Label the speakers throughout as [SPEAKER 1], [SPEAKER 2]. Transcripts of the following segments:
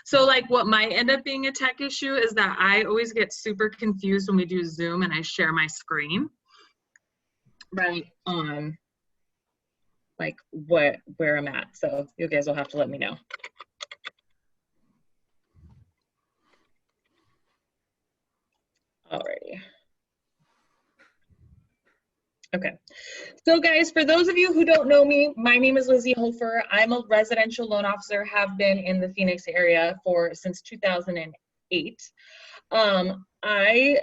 [SPEAKER 1] So like what might end up being a tech issue is that I always get super confused when we do Zoom and I share my screen, right? Like where I'm at. So you guys will have to let me know. Alrighty. Okay. So guys, for those of you who don't know me, my name is Lizy Hoeffer. I'm a residential loan officer, have been in the Phoenix area since 2008. I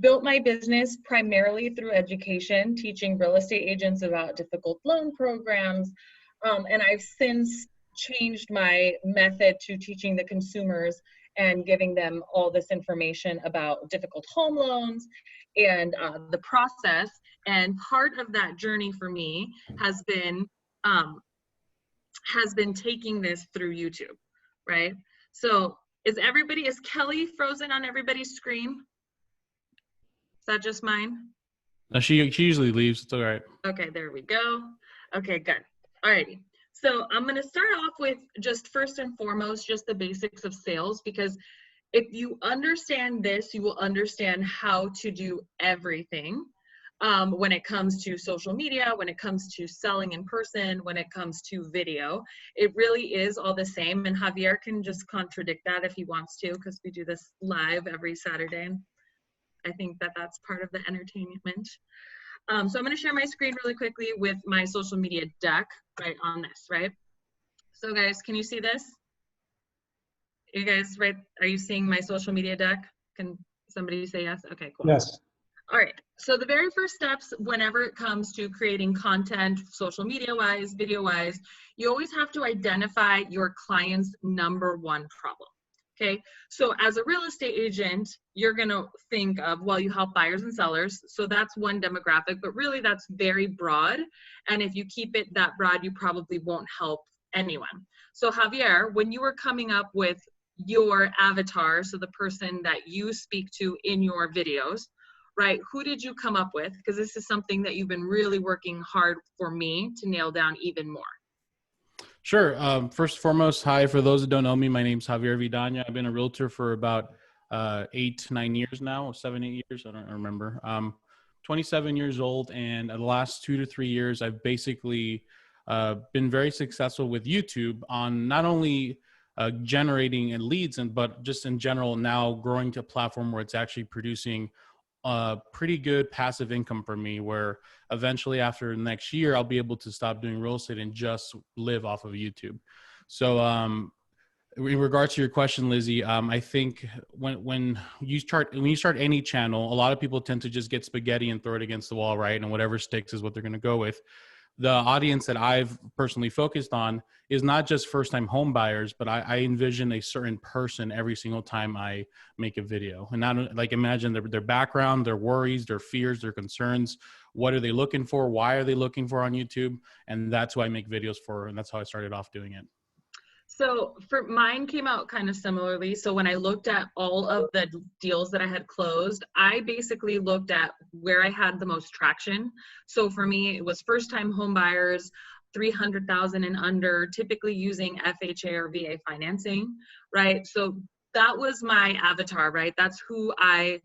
[SPEAKER 1] built my business primarily through education, teaching real estate agents about difficult loan programs. And I've since changed my method to teaching the consumers and giving them all this information about difficult home loans and the process. And part of that journey for me has been taking this through YouTube, right? So is Kelly frozen on everybody's screen? Is that just mine?
[SPEAKER 2] No, she usually leaves. It's all right.
[SPEAKER 1] Okay, there we go. Okay, good. Alrighty. So I'm going to start off with just first and foremost, just the basics of sales, because if you understand this, you will understand how to do everything when it comes to social media, when it comes to selling in person, when it comes to video. It really is all the same. And Javier can just contradict that if he wants to, because we do this live every Saturday. I think that that's part of the entertainment. So I'm going to share my screen really quickly with my social media deck right on this, right? So guys, can you see this? You guys, right? Are you seeing my social media deck? Can somebody say yes? Okay, cool.
[SPEAKER 3] Yes.
[SPEAKER 1] All right. So the very first steps whenever it comes to creating content, social media wise, video wise, you always have to identify your client's number one problem. Okay, so as a real estate agent, you're gonna think of, well, you help buyers and sellers. So that's one demographic, but really that's very broad. And if you keep it that broad, you probably won't help anyone. So Javier, when you were coming up with your avatar, so the person that you speak to in your videos, right, who did you come up with? Because this is something that you've been really working hard for me to nail down even more.
[SPEAKER 2] Sure. First and foremost, hi. For those that don't know me, my name's Javier Vidana. I've been a realtor for about 8-9 years now, 7-8 years. I don't remember. 27 years old. And the last 2 to 3 years, I've basically been very successful with YouTube on not only generating leads, but just in general now growing to a platform where it's actually producing pretty good passive income for me, where eventually after next year, I'll be able to stop doing real estate and just live off of YouTube. So in regards to your question, Lizy, I think when you start any channel, a lot of people tend to just get spaghetti and throw it against the wall, right? And whatever sticks is what they're going to go with. The audience that I've personally focused on is not just first-time home buyers, but I envision a certain person every single time I make a video. And not like imagine their background, their worries, their fears, their concerns. What are they looking for? Why are they looking for on YouTube? And that's who I make videos for. And that's how I started off doing it.
[SPEAKER 1] So for mine came out kind of similarly. So when I looked at all of the deals that I had closed, I basically looked at where I had the most traction. So for me, it was first-time home buyers, 300,000 and under, typically using FHA or VA financing, right? So that was my avatar, right? That's who I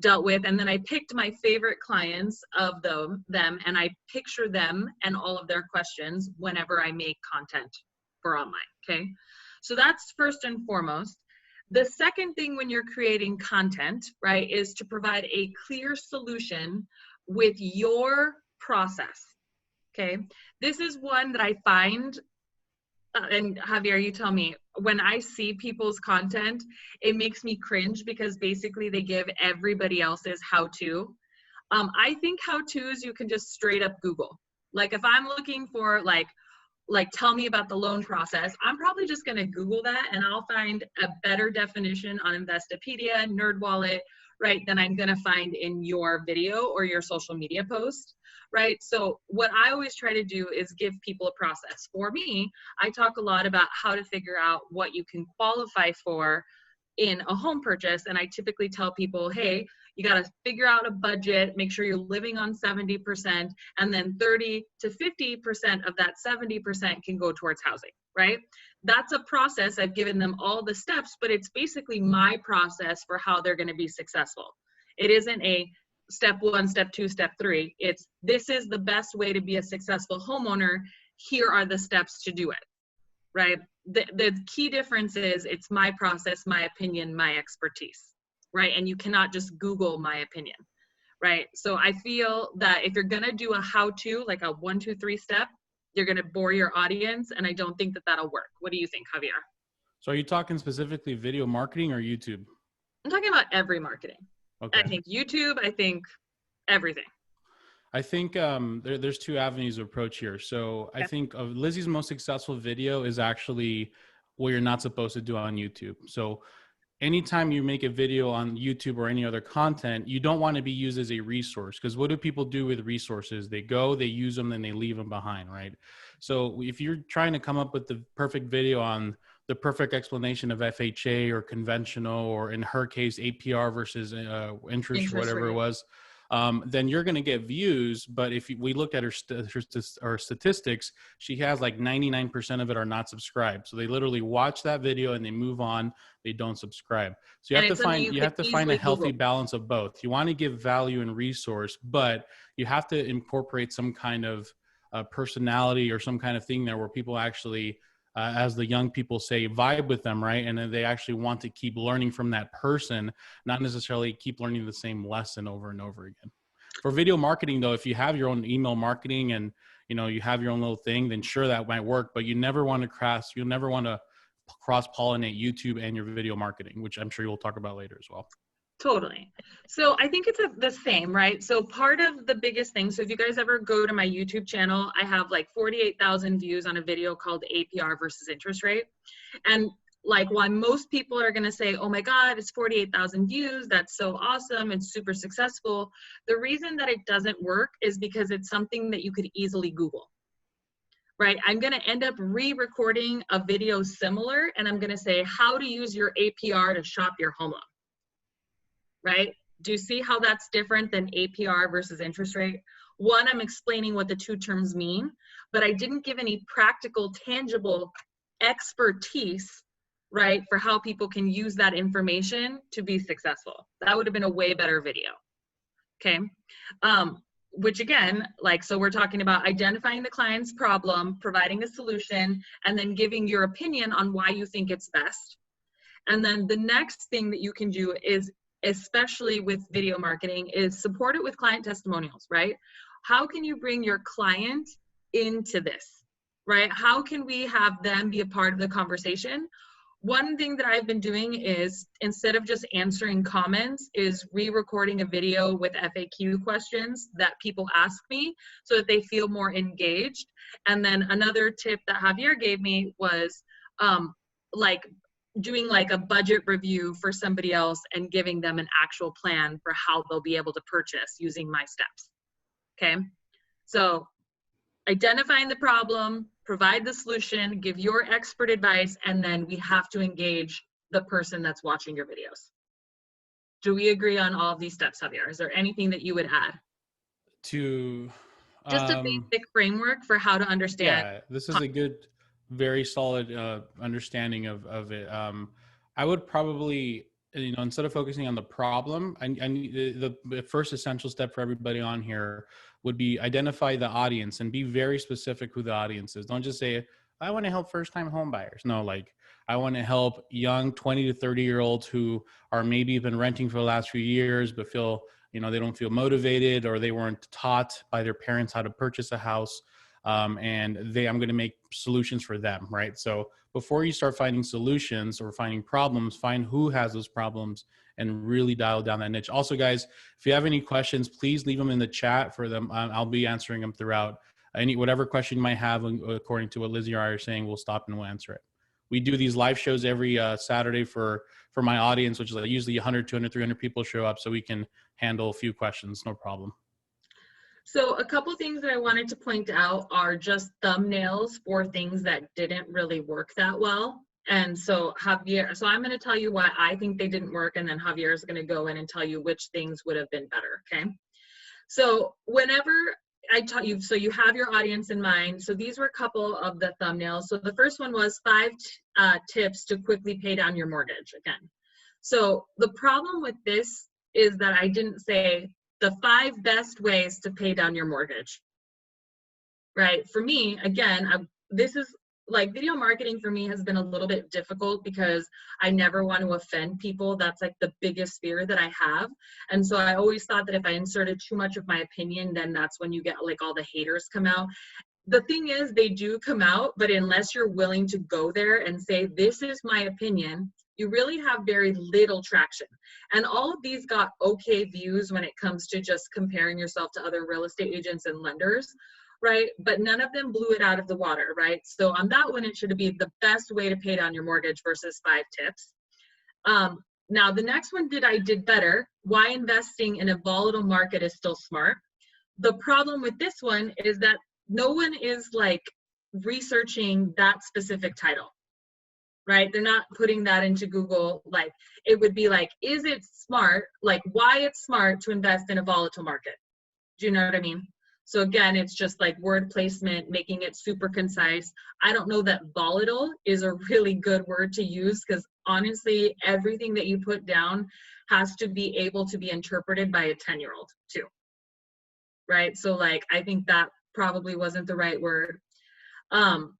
[SPEAKER 1] dealt with. And then I picked my favorite clients of them and I picture them and all of their questions whenever I make content for online, okay? So that's first and foremost. The second thing when you're creating content, right, is to provide a clear solution with your process, okay? This is one that I find, and Javier, you tell me, when I see people's content, it makes me cringe because basically they give everybody else's how-to. I think how-tos you can just straight up Google. Like if I'm looking for like tell me about the loan process, I'm probably just going to Google that and I'll find a better definition on Investopedia, NerdWallet, right, than I'm going to find in your video or your social media post, right? So what I always try to do is give people a process. For me, I talk a lot about how to figure out what you can qualify for in a home purchase. And I typically tell people, hey, you got to figure out a budget, make sure you're living on 70%, and then 30 to 50% of that 70% can go towards housing, right? that's a process. I've given them all the steps, but it's basically my process for how they're going to be successful. It isn't a step 1, step 2, step 3. It's, this is the best way to be a successful homeowner. Here are the steps to do it, right? The key difference is it's my process, my opinion, my expertise, right? And you cannot just Google my opinion, right? So I feel that if you're going to do a how-to, like a 1, 2, 3 step, you're going to bore your audience. And I don't think that that'll work. What do you think, Javier?
[SPEAKER 2] So are you talking specifically video marketing or YouTube?
[SPEAKER 1] I'm talking about every marketing.
[SPEAKER 2] Okay.
[SPEAKER 1] I think YouTube, I think everything.
[SPEAKER 2] I think there's 2 avenues of approach here. So I think Lizy's most successful video is actually what you're not supposed to do on YouTube. So anytime you make a video on YouTube or any other content, you don't want to be used as a resource, because what do people do with resources? They go, they use them, then they leave them behind, right? So if you're trying to come up with the perfect video on the perfect explanation of FHA or conventional, or in her case, APR versus interest whatever
[SPEAKER 1] rate.
[SPEAKER 2] it was, then you're going to get views. But if we looked at her statistics, she has like 99% of it are not subscribed. So they literally watch that video and they move on. They don't subscribe. So you have to find a healthy balance of both. You want to give value and resource, but you have to incorporate some kind of personality or some kind of thing there where people actually, as the young people say, vibe with them, right? And then they actually want to keep learning from that person, not necessarily keep learning the same lesson over and over again. For video marketing though, if you have your own email marketing and you have your own little thing, then sure, that might work, but you never want to cross-pollinate YouTube and your video marketing, which I'm sure you'll talk about later as well.
[SPEAKER 1] Totally. So I think it's the same, right? So part of the biggest thing, so if you guys ever go to my YouTube channel, I have like 48,000 views on a video called APR versus interest rate. And like, why most people are going to say, oh my God, it's 48,000 views. That's so awesome. It's super successful. The reason that it doesn't work is because it's something that you could easily Google. Right? I'm going to end up re-recording a video similar, and I'm going to say how to use your APR to shop your home loan. Right? Do you see how that's different than APR versus interest rate? One, I'm explaining what the 2 terms mean, but I didn't give any practical, tangible expertise, right, for how people can use that information to be successful. That would have been a way better video. Okay. Which again, like, so we're talking about identifying the client's problem, providing a solution, and then giving your opinion on why you think it's best. And then the next thing that you can do is, especially with video marketing, is support it with client testimonials, right? How can you bring your client into this, right? How can we have them be a part of the conversation? One thing that I've been doing is, instead of just answering comments, is re-recording a video with FAQ questions that people ask me so that they feel more engaged. And then another tip that Javier gave me was like doing like a budget review for somebody else and giving them an actual plan for how they'll be able to purchase using my steps. Okay. So identifying the problem, provide the solution, give your expert advice, and then we have to engage the person that's watching your videos. Do we agree on all of these steps, Javier? Is there anything that you would add? Just a basic framework for how to understand.
[SPEAKER 2] Yeah, this is a good, very solid understanding of it. I would probably, instead of focusing on the problem, I need the first essential step for everybody on here would be identify the audience and be very specific who the audience is. Don't just say, I want to help first-time home buyers. No, like, I want to help young 20 to 30-year-olds who are maybe been renting for the last few years, but feel, they don't feel motivated, or they weren't taught by their parents how to purchase a house. And I'm going to make solutions for them, right? So before you start finding solutions or finding problems, find who has those problems and really dial down that niche. Also, guys, if you have any questions, please leave them in the chat for them. I'll be answering them throughout. Whatever question you might have, according to what Lizy or I are saying, we'll stop and we'll answer it. We do these live shows every Saturday for my audience, which is like usually 100, 200, 300 people show up, so we can handle a few questions, no problem.
[SPEAKER 1] So a couple things that I wanted to point out are just thumbnails for things that didn't really work that well. And so Javier, so I'm going to tell you why I think they didn't work, and then Javier is going to go in and tell you which things would have been better. Okay. So whenever I taught you, so you have your audience in mind. So these were a couple of the thumbnails. So the first one was 5 tips to quickly pay down your mortgage again. So the problem with this is that I didn't say the 5 best ways to pay down your mortgage, right? For me, again, this is like video marketing for me has been a little bit difficult because I never want to offend people. That's like the biggest fear that I have. And so I always thought that if I inserted too much of my opinion, then that's when you get like all the haters come out. The thing is, they do come out, but unless you're willing to go there and say, this is my opinion, you really have very little traction. And all of these got okay views when it comes to just comparing yourself to other real estate agents and lenders, right? But none of them blew it out of the water, right? So on that one, it should be the best way to pay down your mortgage versus 5 tips. Now, the next one I did better. Why investing in a volatile market is still smart. The problem with this one is that no one is like researching that specific title, right? They're not putting that into Google. Like it would be like, is it smart? Like why it's smart to invest in a volatile market. Do you know what I mean? So again, it's just like word placement, making it super concise. I don't know that volatile is a really good word to use because honestly, everything that you put down has to be able to be interpreted by a 10-year-old too, right? So like, I think that probably wasn't the right word.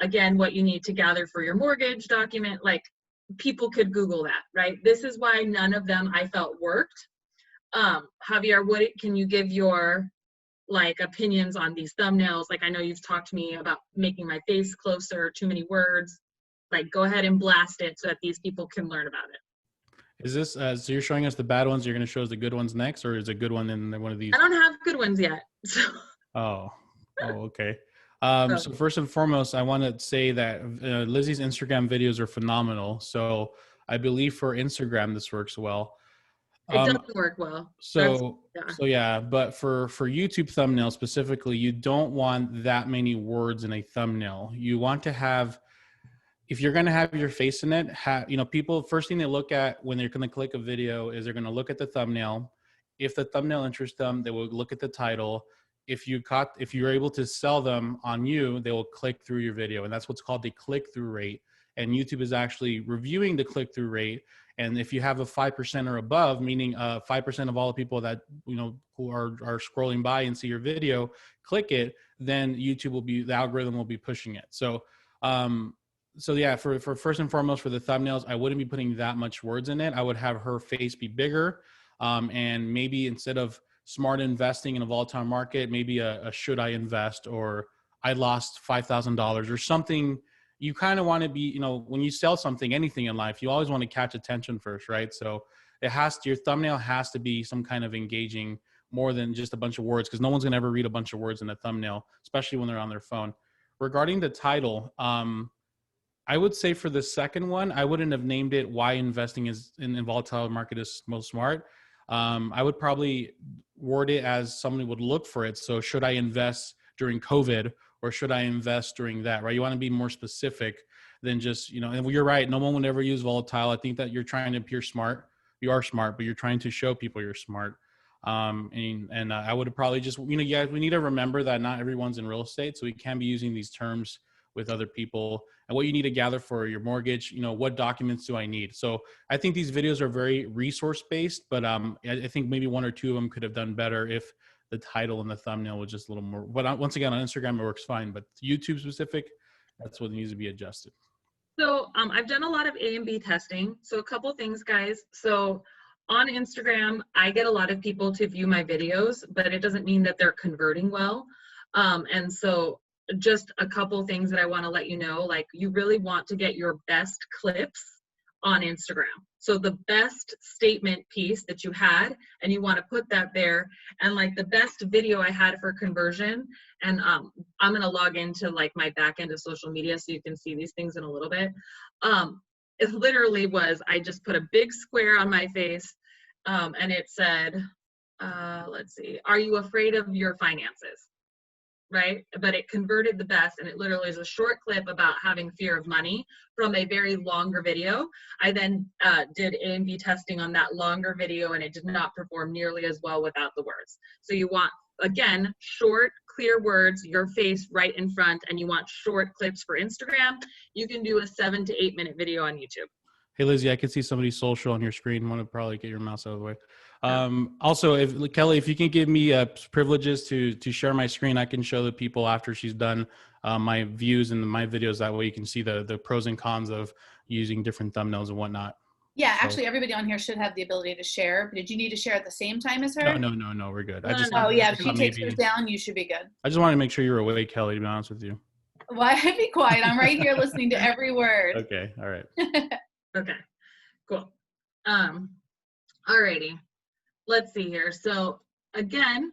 [SPEAKER 1] Again, what you need to gather for your mortgage document, like people could Google that, right? This is why none of them I felt worked. Javier, what can you give your like opinions on these thumbnails? Like I know you've talked to me about making my face closer, too many words. Like go ahead and blast it so that these people can learn about it.
[SPEAKER 2] Is this so you're showing us the bad ones, you're going to show us the good ones next, or is a good one in one of these?
[SPEAKER 1] I don't have good ones yet. So.
[SPEAKER 2] Oh, okay.
[SPEAKER 1] So
[SPEAKER 2] So first and foremost, I want to say that Lizy's Instagram videos are phenomenal. So I believe for Instagram, this works well.
[SPEAKER 1] it
[SPEAKER 2] Um,
[SPEAKER 1] doesn't work well.
[SPEAKER 2] so,
[SPEAKER 1] Yeah.
[SPEAKER 2] so yeah, but for YouTube thumbnail specifically, you don't want that many words in a thumbnail. You want to have, if you're going to have your face in it, people, first thing they look at when they're going to click a video is they're going to look at the thumbnail. If the thumbnail interests them, they will look at the title. If you're able to sell them on you, they will click through your video. And that's what's called the click-through rate. And YouTube is actually reviewing the click-through rate. And if you have a 5% or above, meaning 5% of all the people that, who are scrolling by and see your video, click it, then the algorithm will be pushing it. So yeah, for first and foremost, for the thumbnails, I wouldn't be putting that much words in it. I would have her face be bigger. And maybe instead of smart investing in a volatile market, maybe a should I invest, or I lost $5,000 or something. You kind of want to be, when you sell something, anything in life, you always want to catch attention first, right? So your thumbnail has to be some kind of engaging, more than just a bunch of words, because no one's going to ever read a bunch of words in a thumbnail, especially when they're on their phone. Regarding the title, I would say for the second one, I wouldn't have named it "Why Investing is in Volatile Market is Most Smart." I would probably word it as somebody would look for it. So should I invest during COVID, or should I invest during that, right? You want to be more specific than just, and you're right. No one would ever use volatile. I think that you're trying to appear smart. You are smart, but you're trying to show people you're smart. I would probably just, we need to remember that not everyone's in real estate. So we can be using these terms with other people, and what you need to gather for your mortgage, what documents do I need? So I think these videos are very resource based, but I think maybe one or two of them could have done better if the title and the thumbnail was just a little more, but once again, on Instagram, it works fine, but YouTube specific, that's what needs to be adjusted.
[SPEAKER 1] So I've done a lot of A and B testing. So a couple things, guys. So on Instagram, I get a lot of people to view my videos, but it doesn't mean that they're converting well. And so just a couple things that I want to let you know, like you really want to get your best clips on Instagram. So the best statement piece that you had, and you want to put that there, and like the best video I had for conversion. And I'm going to log into like my back end of social media so you can see these things in a little bit. It literally was, I just put a big square on my face and it said, let's see, are you afraid of your finances? Right? But it converted the best, and it literally is a short clip about having fear of money from a very longer video. I then did A and B testing on that longer video, and it did not perform nearly as well without the words. So you want again, short, clear words, your face right in front, and you want short clips for Instagram, you can do a 7 to 8 minute video on YouTube.
[SPEAKER 2] Hey, Lizy, I can see somebody's social on your screen. Want to probably get your mouse out of the way. Also, if Kelly, if you can give me privileges to share my screen, I can show the people after she's done my views and my videos. That way you can see the pros and cons of using different thumbnails and whatnot.
[SPEAKER 3] Yeah, actually, everybody on here should have the ability to share. Did you need to share at the same time as her?
[SPEAKER 2] No, we're good.
[SPEAKER 3] Oh, yeah, if she takes hers down, you should be good.
[SPEAKER 2] I just wanted to make sure you were awake, Kelly, to be honest with you.
[SPEAKER 3] Why? Be quiet. I'm right here listening to every word.
[SPEAKER 2] Okay, all right.
[SPEAKER 1] Okay, cool. Alrighty, let's see here. So again,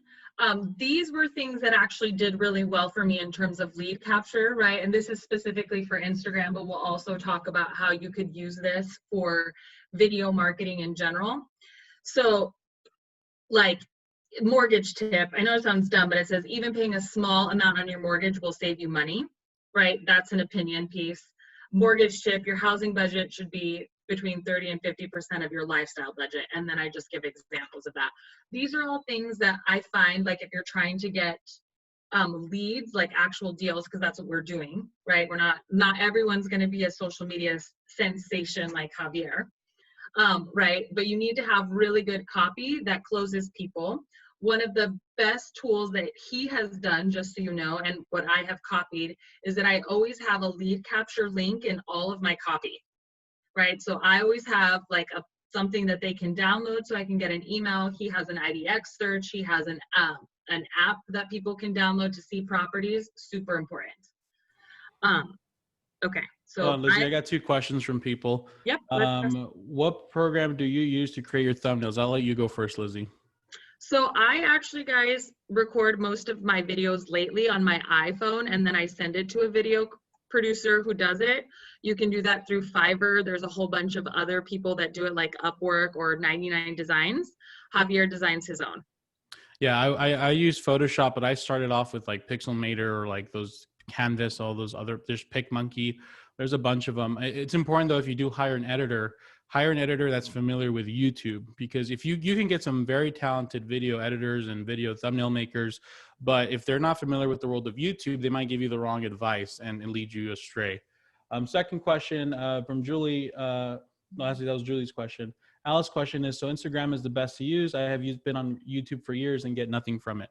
[SPEAKER 1] these were things that actually did really well for me in terms of lead capture, right? And this is specifically for Instagram, but we'll also talk about how you could use this for video marketing in general. So like mortgage tip, I know it sounds dumb, but it says even paying a small amount on your mortgage will save you money, right? That's an opinion piece. Mortgage tip, your housing budget should be between 30 and 50% of your lifestyle budget. And then I just give examples of that. These are all things that I find, like if you're trying to get leads, like actual deals, because that's what we're doing, right? We're not everyone's going to be a social media sensation like Javier, right? But you need to have really good copy that closes people. One of the best tools that he has done, just so you know, and what I have copied, is that I always have a lead capture link in all of my copy, right? So I always have like something that they can download so I can get an email. He has an IDX search. He has an app that people can download to see properties. Super important. Okay. So
[SPEAKER 2] Lizy, I got 2 questions from people.
[SPEAKER 1] Yep.
[SPEAKER 2] What program do you use to create your thumbnails? I'll let you go first, Lizy.
[SPEAKER 1] So I actually, guys, record most of my videos lately on my iPhone, and then I send it to a video producer who does it. You can do that through Fiverr. There's a whole bunch of other people that do it, like Upwork or 99 Designs. Javier designs his own.
[SPEAKER 2] Yeah, I use Photoshop, but I started off with like Pixelmator or like those Canvas, all those other, there's PicMonkey. There's a bunch of them. It's important though, if you do hire an editor that's familiar with YouTube, because if you can get some very talented video editors and video thumbnail makers, but if they're not familiar with the world of YouTube, they might give you the wrong advice and lead you astray. Second question from Julie. No, actually that was Julie's question. Alice's question is, so Instagram is the best to use. I have been on YouTube for years and get nothing from it.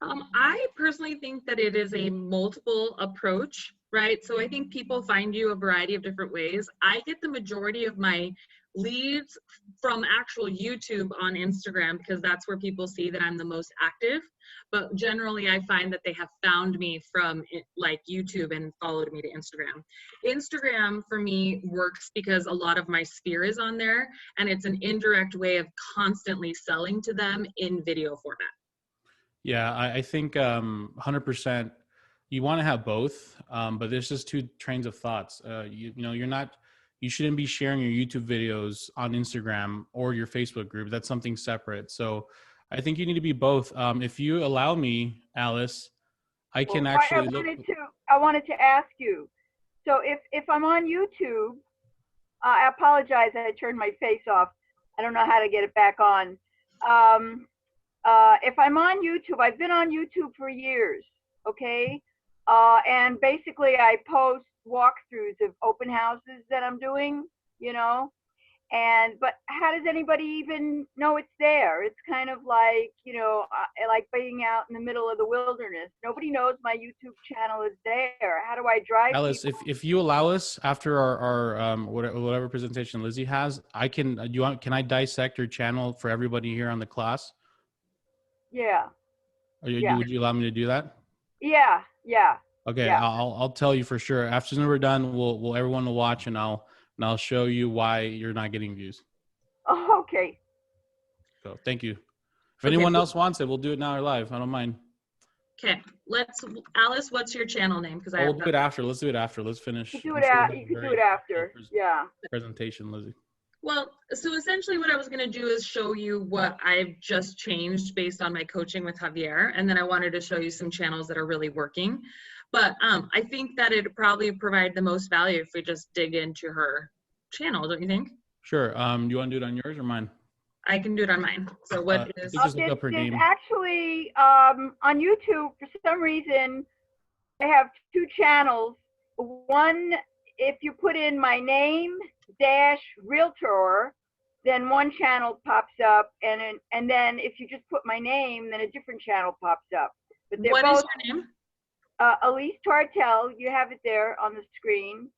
[SPEAKER 1] I personally think that it is a multiple approach, right? So I think people find you a variety of different ways. I get the majority of my leads from actual YouTube on Instagram because that's where people see that I'm the most active. But generally, I find that they have found me from like YouTube and followed me to Instagram. Instagram for me works because a lot of my sphere is on there, and it's an indirect way of constantly selling to them in video format.
[SPEAKER 2] Yeah, I think 100%. You want to have both, but there's just 2 trains of thoughts. You shouldn't be sharing your YouTube videos on Instagram or your Facebook group. That's something separate. So I think you need to be both. If you allow me, Alice, I can actually
[SPEAKER 4] I wanted to ask you. So if I'm on YouTube, I apologize. I turned my face off. I don't know how to get it back on. If I'm on YouTube, I've been on YouTube for years, okay? And basically I post walkthroughs of open houses that I'm doing, but how does anybody even know it's there? It's kind of like, like being out in the middle of the wilderness. Nobody knows my YouTube channel is there. How do I drive
[SPEAKER 2] Alice,
[SPEAKER 4] people?
[SPEAKER 2] if you allow us after our whatever presentation Lizy has, can I dissect your channel for everybody here on the class?
[SPEAKER 4] Yeah.
[SPEAKER 2] Would you allow me to do that?
[SPEAKER 4] Yeah.
[SPEAKER 2] Okay,
[SPEAKER 4] yeah.
[SPEAKER 2] I'll tell you for sure. After we're done, everyone will watch, and I'll show you why you're not getting views.
[SPEAKER 4] Oh, okay.
[SPEAKER 2] So thank you. If anyone else wants it, we'll do it now or live. I don't mind.
[SPEAKER 1] Okay, Alice, what's your channel name? Because
[SPEAKER 2] we'll do it after. Let's do it after. Let's finish.
[SPEAKER 4] You can do it after. Yeah.
[SPEAKER 2] Presentation, Lizy.
[SPEAKER 1] Well, so essentially what I was going to do is show you what I've just changed based on my coaching with Javier. And then I wanted to show you some channels that are really working. But I think that it'd probably provide the most value if we just dig into her channel, don't you think?
[SPEAKER 2] Sure. Do you want to do it on yours or mine?
[SPEAKER 1] I can do it on mine. So what
[SPEAKER 2] I
[SPEAKER 1] is,
[SPEAKER 2] think just look up her
[SPEAKER 4] There's
[SPEAKER 2] name.
[SPEAKER 4] actually, on YouTube, for some reason, I have two channels. One, if you put in my name dash realtor, then one channel pops up, and then if you just put my name, then a different channel pops up. But they're
[SPEAKER 1] what is
[SPEAKER 4] both
[SPEAKER 1] your name?
[SPEAKER 4] Elise Tartel. You have it there on the screen.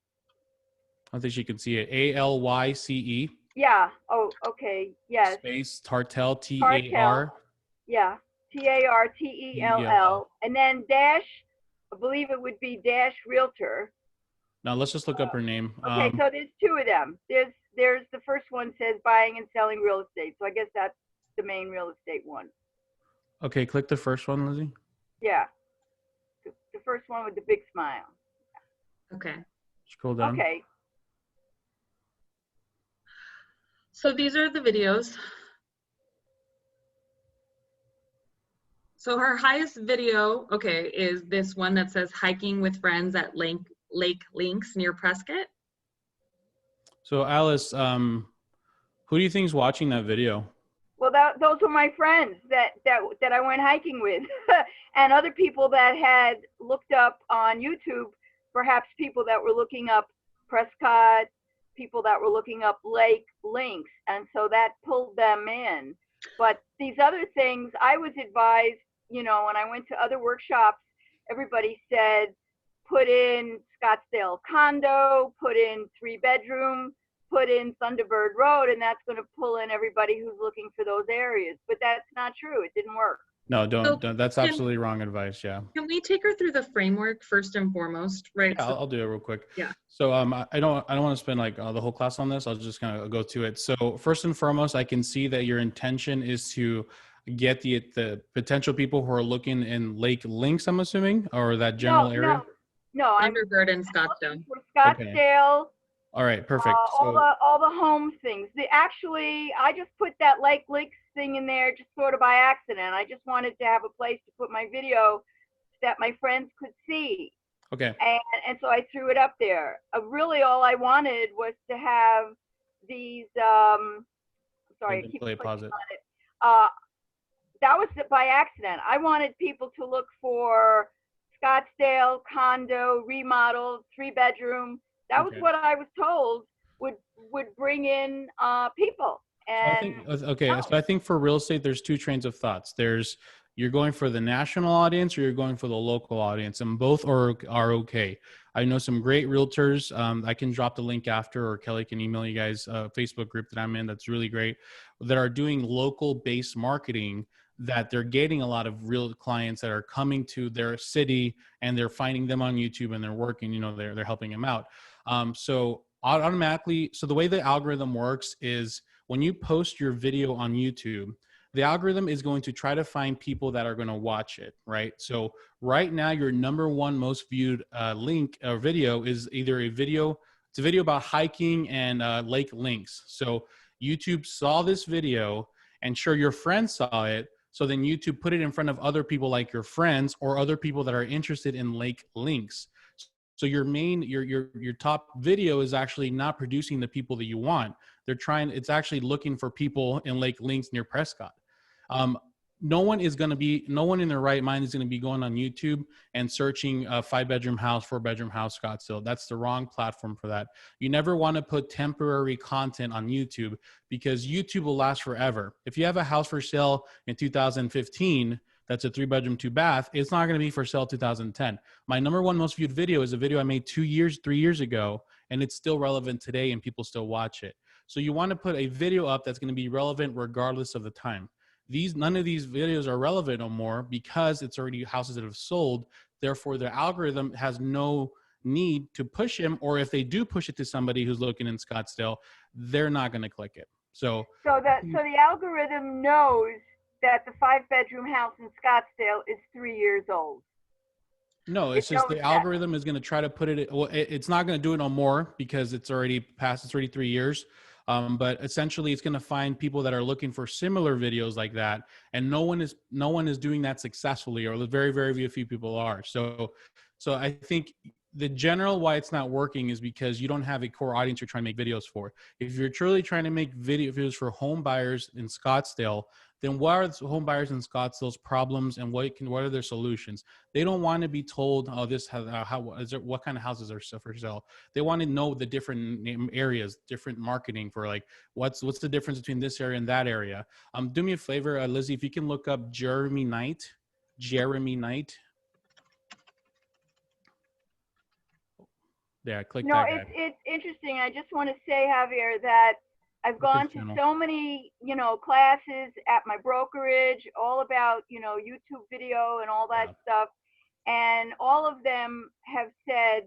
[SPEAKER 2] I think she can see it. ALYCE
[SPEAKER 4] Yeah. Oh, okay. Yes.
[SPEAKER 2] space Tartel
[SPEAKER 4] Tartel.
[SPEAKER 2] TAR.
[SPEAKER 4] Yeah. TARTELL. And then dash, I believe it would be dash realtor.
[SPEAKER 2] Now let's just look up her name.
[SPEAKER 4] Okay, so there's two of them. There's the first one says buying and selling real estate. So I guess that's the main real estate one.
[SPEAKER 2] Okay, click the first one, Lizzie.
[SPEAKER 4] Yeah. The first one with the big smile.
[SPEAKER 1] Okay.
[SPEAKER 2] Scroll down.
[SPEAKER 4] Okay.
[SPEAKER 1] So these are the videos. So her highest video, okay, is this one that says hiking with friends at Lake Links near Prescott.
[SPEAKER 2] So Alice, who do you think is watching that video?
[SPEAKER 4] Well, those were my friends that I went hiking with, and other people that had looked up on YouTube, perhaps people that were looking up Prescott, people that were looking up Lake Links, and so that pulled them in. But these other things, I was advised, you know, when I went to other workshops, everybody said, put in Scottsdale condo, put in 3-bedroom, put in Thunderbird Road, and that's going to pull in everybody who's looking for those areas. But that's not true. It didn't work.
[SPEAKER 2] No, don't.
[SPEAKER 1] So
[SPEAKER 2] That's absolutely wrong advice. Yeah.
[SPEAKER 1] Can we take her through the framework first and foremost, right?
[SPEAKER 2] Yeah, I'll do it real quick.
[SPEAKER 1] Yeah.
[SPEAKER 2] So I don't want to spend like the whole class on this. I'll just kind of go to it. So first and foremost, I can see that your intention is to get the potential people who are looking in Lake Links, I'm assuming, or that general area.
[SPEAKER 4] No, I'm
[SPEAKER 1] Thunderbird and Scottsdale.
[SPEAKER 4] for Scottsdale.
[SPEAKER 2] All right, perfect.
[SPEAKER 4] All the home things. Actually, I just put that Lake Links thing in there just sort of by accident. I just wanted to have a place to put my video that my friends could see.
[SPEAKER 2] Okay.
[SPEAKER 4] And so I threw it up there. Really, all I wanted was to have these. Sorry, I keep clicking
[SPEAKER 2] pause it.
[SPEAKER 4] on it. That was by accident. I wanted people to look for Scottsdale condo, remodeled, 3-bedroom. That was what I was told would bring in people. And
[SPEAKER 2] So I think for real estate, there's two trains of thoughts. You're going for the national audience or you're going for the local audience, and both are okay. I know some great realtors. I can drop the link after, or Kelly can email you guys a Facebook group that I'm in that's really great, that are doing local based marketing, that they're getting a lot of real clients that are coming to their city and they're finding them on YouTube and they're working, you know, they're helping them out. So automatically, so the way the algorithm works is when you post your video on YouTube, the algorithm is going to try to find people that are going to watch it, right? So right now, your number one most viewed link or video is either it's a video about hiking and Lake Links. So YouTube saw this video, and sure, your friends saw it. So then YouTube put it in front of other people like your friends or other people that are interested in Lake Links. So your top video is actually not producing the people that you want. It's actually looking for people in Lake Links near Prescott. No one in their right mind is going to be going on YouTube and searching a 5-bedroom house, 4-bedroom house, Scottsdale. That's the wrong platform for that. You never want to put temporary content on YouTube because YouTube will last forever. If you have a house for sale in 2015, that's a 3-bedroom, 2-bath, it's not going to be for sale 2010. My number one most viewed video is a video I made 3 years ago, and it's still relevant today and people still watch it. So you want to put a video up that's going to be relevant regardless of the time. None of these videos are relevant no more because it's already houses that have sold. Therefore, the algorithm has no need to push them, or if they do push it to somebody who's looking in Scottsdale, they're not going to click it. So
[SPEAKER 4] the algorithm knows that the 5-bedroom house in Scottsdale is 3 years old.
[SPEAKER 2] No, it's just the algorithm is going to try to put it. Well, it's not going to do it no more because it's already past. It's already 3 years. But essentially, it's going to find people that are looking for similar videos like that, and no one is doing that successfully, or very, very few people are. So I think the general why it's not working is because you don't have a core audience you're trying to make videos for. If you're truly trying to make videos for home buyers in Scottsdale, then what are the home buyers in Scottsdale's problems and what are their solutions? They don't want to be told, oh, this has what kind of houses are for sale. They want to know the different areas, different marketing for like what's the difference between this area and that area. Do me a favor, Lizy, if you can look up Jeremy Knight. Yeah, click
[SPEAKER 4] No,
[SPEAKER 2] that guy.
[SPEAKER 4] it's interesting. I just want to say, Javier, that I've gone to so many, classes at my brokerage, all about, YouTube video and all that stuff. And all of them have said,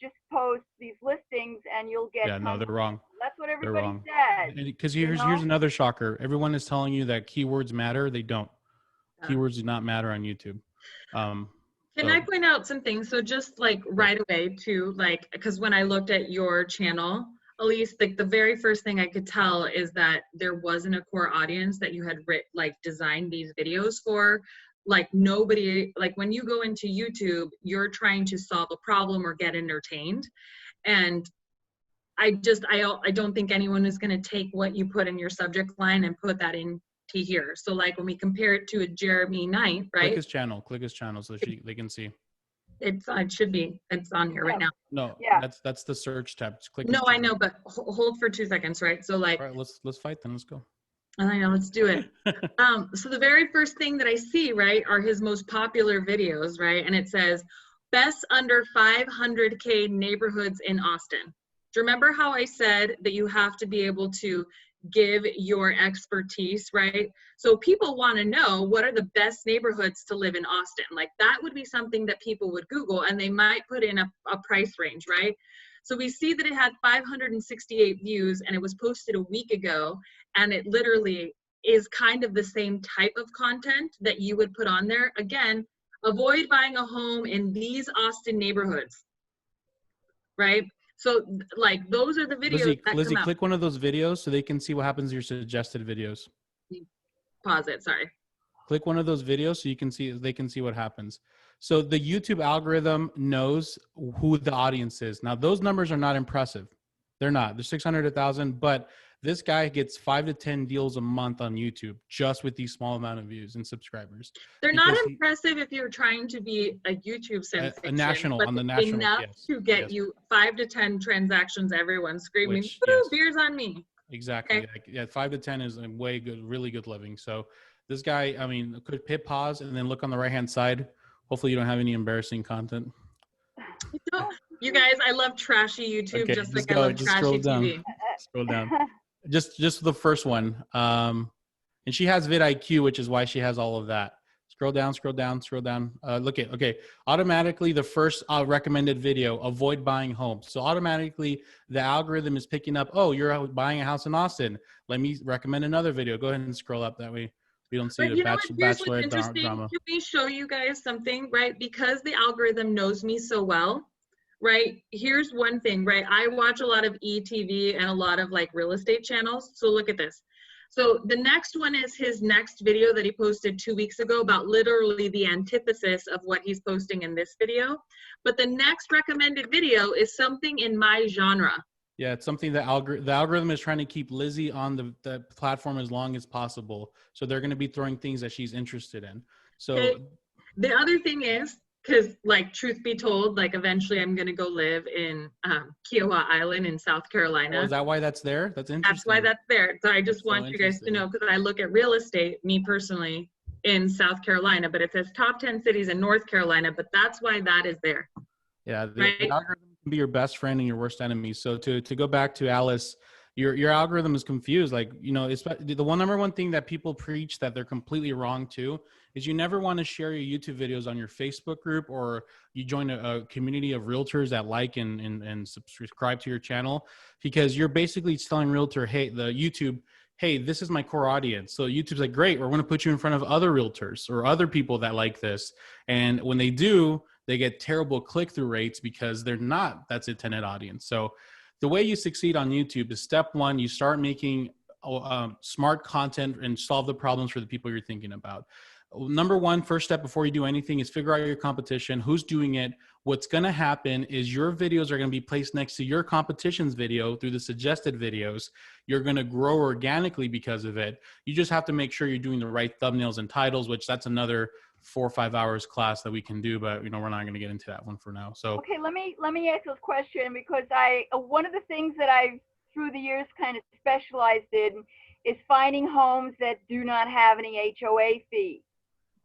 [SPEAKER 4] just post these listings and you'll get.
[SPEAKER 2] Yeah, no, they're wrong.
[SPEAKER 4] That's what everybody says.
[SPEAKER 2] Because here's another shocker. Everyone is telling you that keywords matter. They don't. Keywords do not matter on YouTube.
[SPEAKER 1] Can I point out some things? So just like right away too, like, because when I looked at your channel, Elise, like the very first thing I could tell is that there wasn't a core audience that you had designed these videos for. Like nobody, like when you go into YouTube, you're trying to solve a problem or get entertained. And I don't think anyone is going to take what you put in your subject line and put that in to here. So like when we compare it to a Jeremy Knight, right?
[SPEAKER 2] Click his channel so they can see.
[SPEAKER 1] It's on here right now.
[SPEAKER 2] No, that's the search tab. Just click.
[SPEAKER 1] No, I know, but hold for 2 seconds, right? So like,
[SPEAKER 2] all right, let's fight then. Let's go.
[SPEAKER 1] I know, let's do it. So the very first thing that I see, right, are his most popular videos, right? And it says best under 500K neighborhoods in Austin. Do you remember how I said that you have to be able to give your expertise, right? So people want to know what are the best neighborhoods to live in Austin. Like that would be something that people would Google and they might put in a price range, right? So we see that it had 568 views and it was posted a week ago, and it literally is kind of the same type of content that you would put on there. Again, avoid buying a home in these Austin neighborhoods, right? So like those are the videos
[SPEAKER 2] Lizy, click one of those videos so they can see what happens to your suggested videos.
[SPEAKER 1] Pause it, sorry.
[SPEAKER 2] Click one of those videos so they can see what happens. So the YouTube algorithm knows who the audience is. Now those numbers are not impressive. They're not. They're 600 to 1,000, but this guy gets 5 to 10 deals a month on YouTube just with these small amount of views and subscribers.
[SPEAKER 1] They're not impressive if you're trying to be a YouTube sensation.
[SPEAKER 2] A national,
[SPEAKER 1] but
[SPEAKER 2] on the national,
[SPEAKER 1] enough to get you 5 to 10 transactions. Everyone screaming, beers on me.
[SPEAKER 2] Exactly.
[SPEAKER 1] Okay.
[SPEAKER 2] Like, yeah, 5 to 10 is a way good, really good living. So this guy, I mean, could hit pause and then look on the right-hand side. Hopefully you don't have any embarrassing content.
[SPEAKER 1] You guys, I love trashy YouTube,
[SPEAKER 2] Okay,
[SPEAKER 1] just like I love trashy TV.
[SPEAKER 2] Scroll down. Just the first one. And she has vidIQ, which is why she has all of that. Scroll down. Okay. Automatically, the first recommended video, avoid buying homes. So automatically, the algorithm is picking up, oh, you're buying a house in Austin. Let me recommend another video. Go ahead and scroll up. That way we don't see the bachelorette drama.
[SPEAKER 1] Can we show you guys something, right? Because the algorithm knows me so well, right? Here's one thing, right? I watch a lot of ETV and a lot of like real estate channels. So look at this. So the next one is his next video that he posted 2 weeks ago about literally the antithesis of what he's posting in this video. But the next recommended video is something in my genre.
[SPEAKER 2] Yeah, it's something that the algorithm is trying to keep Lizy on the platform as long as possible. So they're going to be throwing things that she's interested in. So
[SPEAKER 1] okay. The other thing is, because like truth be told, like eventually I'm going to go live in Kiowa Island in South Carolina.
[SPEAKER 2] Oh, is that why that's there? That's interesting.
[SPEAKER 1] That's why that's there. So I just want you guys to know, because I look at real estate, me personally, in South Carolina, but it says top 10 cities in North Carolina, but that's why that is there.
[SPEAKER 2] Yeah, the algorithm can be your best friend and your worst enemy. So to go back to Alice, your algorithm is confused. Like, you know, it's the number one thing that people preach that they're completely wrong to is you never want to share your YouTube videos on your Facebook group, or you join a community of realtors that like and subscribe to your channel, because you're basically telling realtor, hey, hey, this is my core audience. So YouTube's like, great, we're going to put you in front of other realtors or other people that like this. And when they do, they get terrible click-through rates because they're not that's intended audience. So the way you succeed on YouTube is step one, you start making smart content and solve the problems for the people you're thinking about. number one, first step before you do anything is figure out your competition, who's doing it. What's going to happen is your videos are going to be placed next to your competition's video through the suggested videos. You're going to grow organically because of it. You just have to make sure you're doing the right thumbnails and titles, which that's another 4 or 5 hours class that we can do, but you know, we're not going to get into that one for now. So
[SPEAKER 4] okay, let me ask this question, because one of the things that I've through the years kind of specialized in is finding homes that do not have any HOA fee.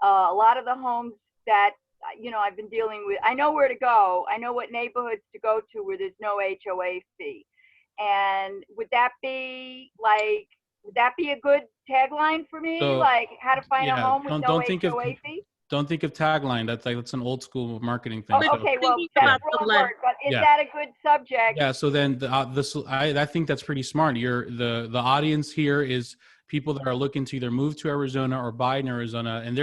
[SPEAKER 4] A lot of the homes that I've been dealing with, I know where to go. I know what neighborhoods to go to where there's no HOA fee. And would that be a good tagline for me?
[SPEAKER 2] So,
[SPEAKER 4] like how to find a
[SPEAKER 2] yeah,
[SPEAKER 4] home with no HOA fee?
[SPEAKER 2] don't think of tagline. That's an old school marketing thing.
[SPEAKER 4] Oh,
[SPEAKER 2] So,
[SPEAKER 4] okay, well,
[SPEAKER 1] Thinking
[SPEAKER 4] that's
[SPEAKER 1] about
[SPEAKER 4] the wrong
[SPEAKER 1] the lead.
[SPEAKER 4] word, but is
[SPEAKER 2] Yeah.
[SPEAKER 4] that a good subject?
[SPEAKER 2] yeah. So then I think that's pretty smart. The audience here is people that are looking to either move to Arizona or buy in Arizona. And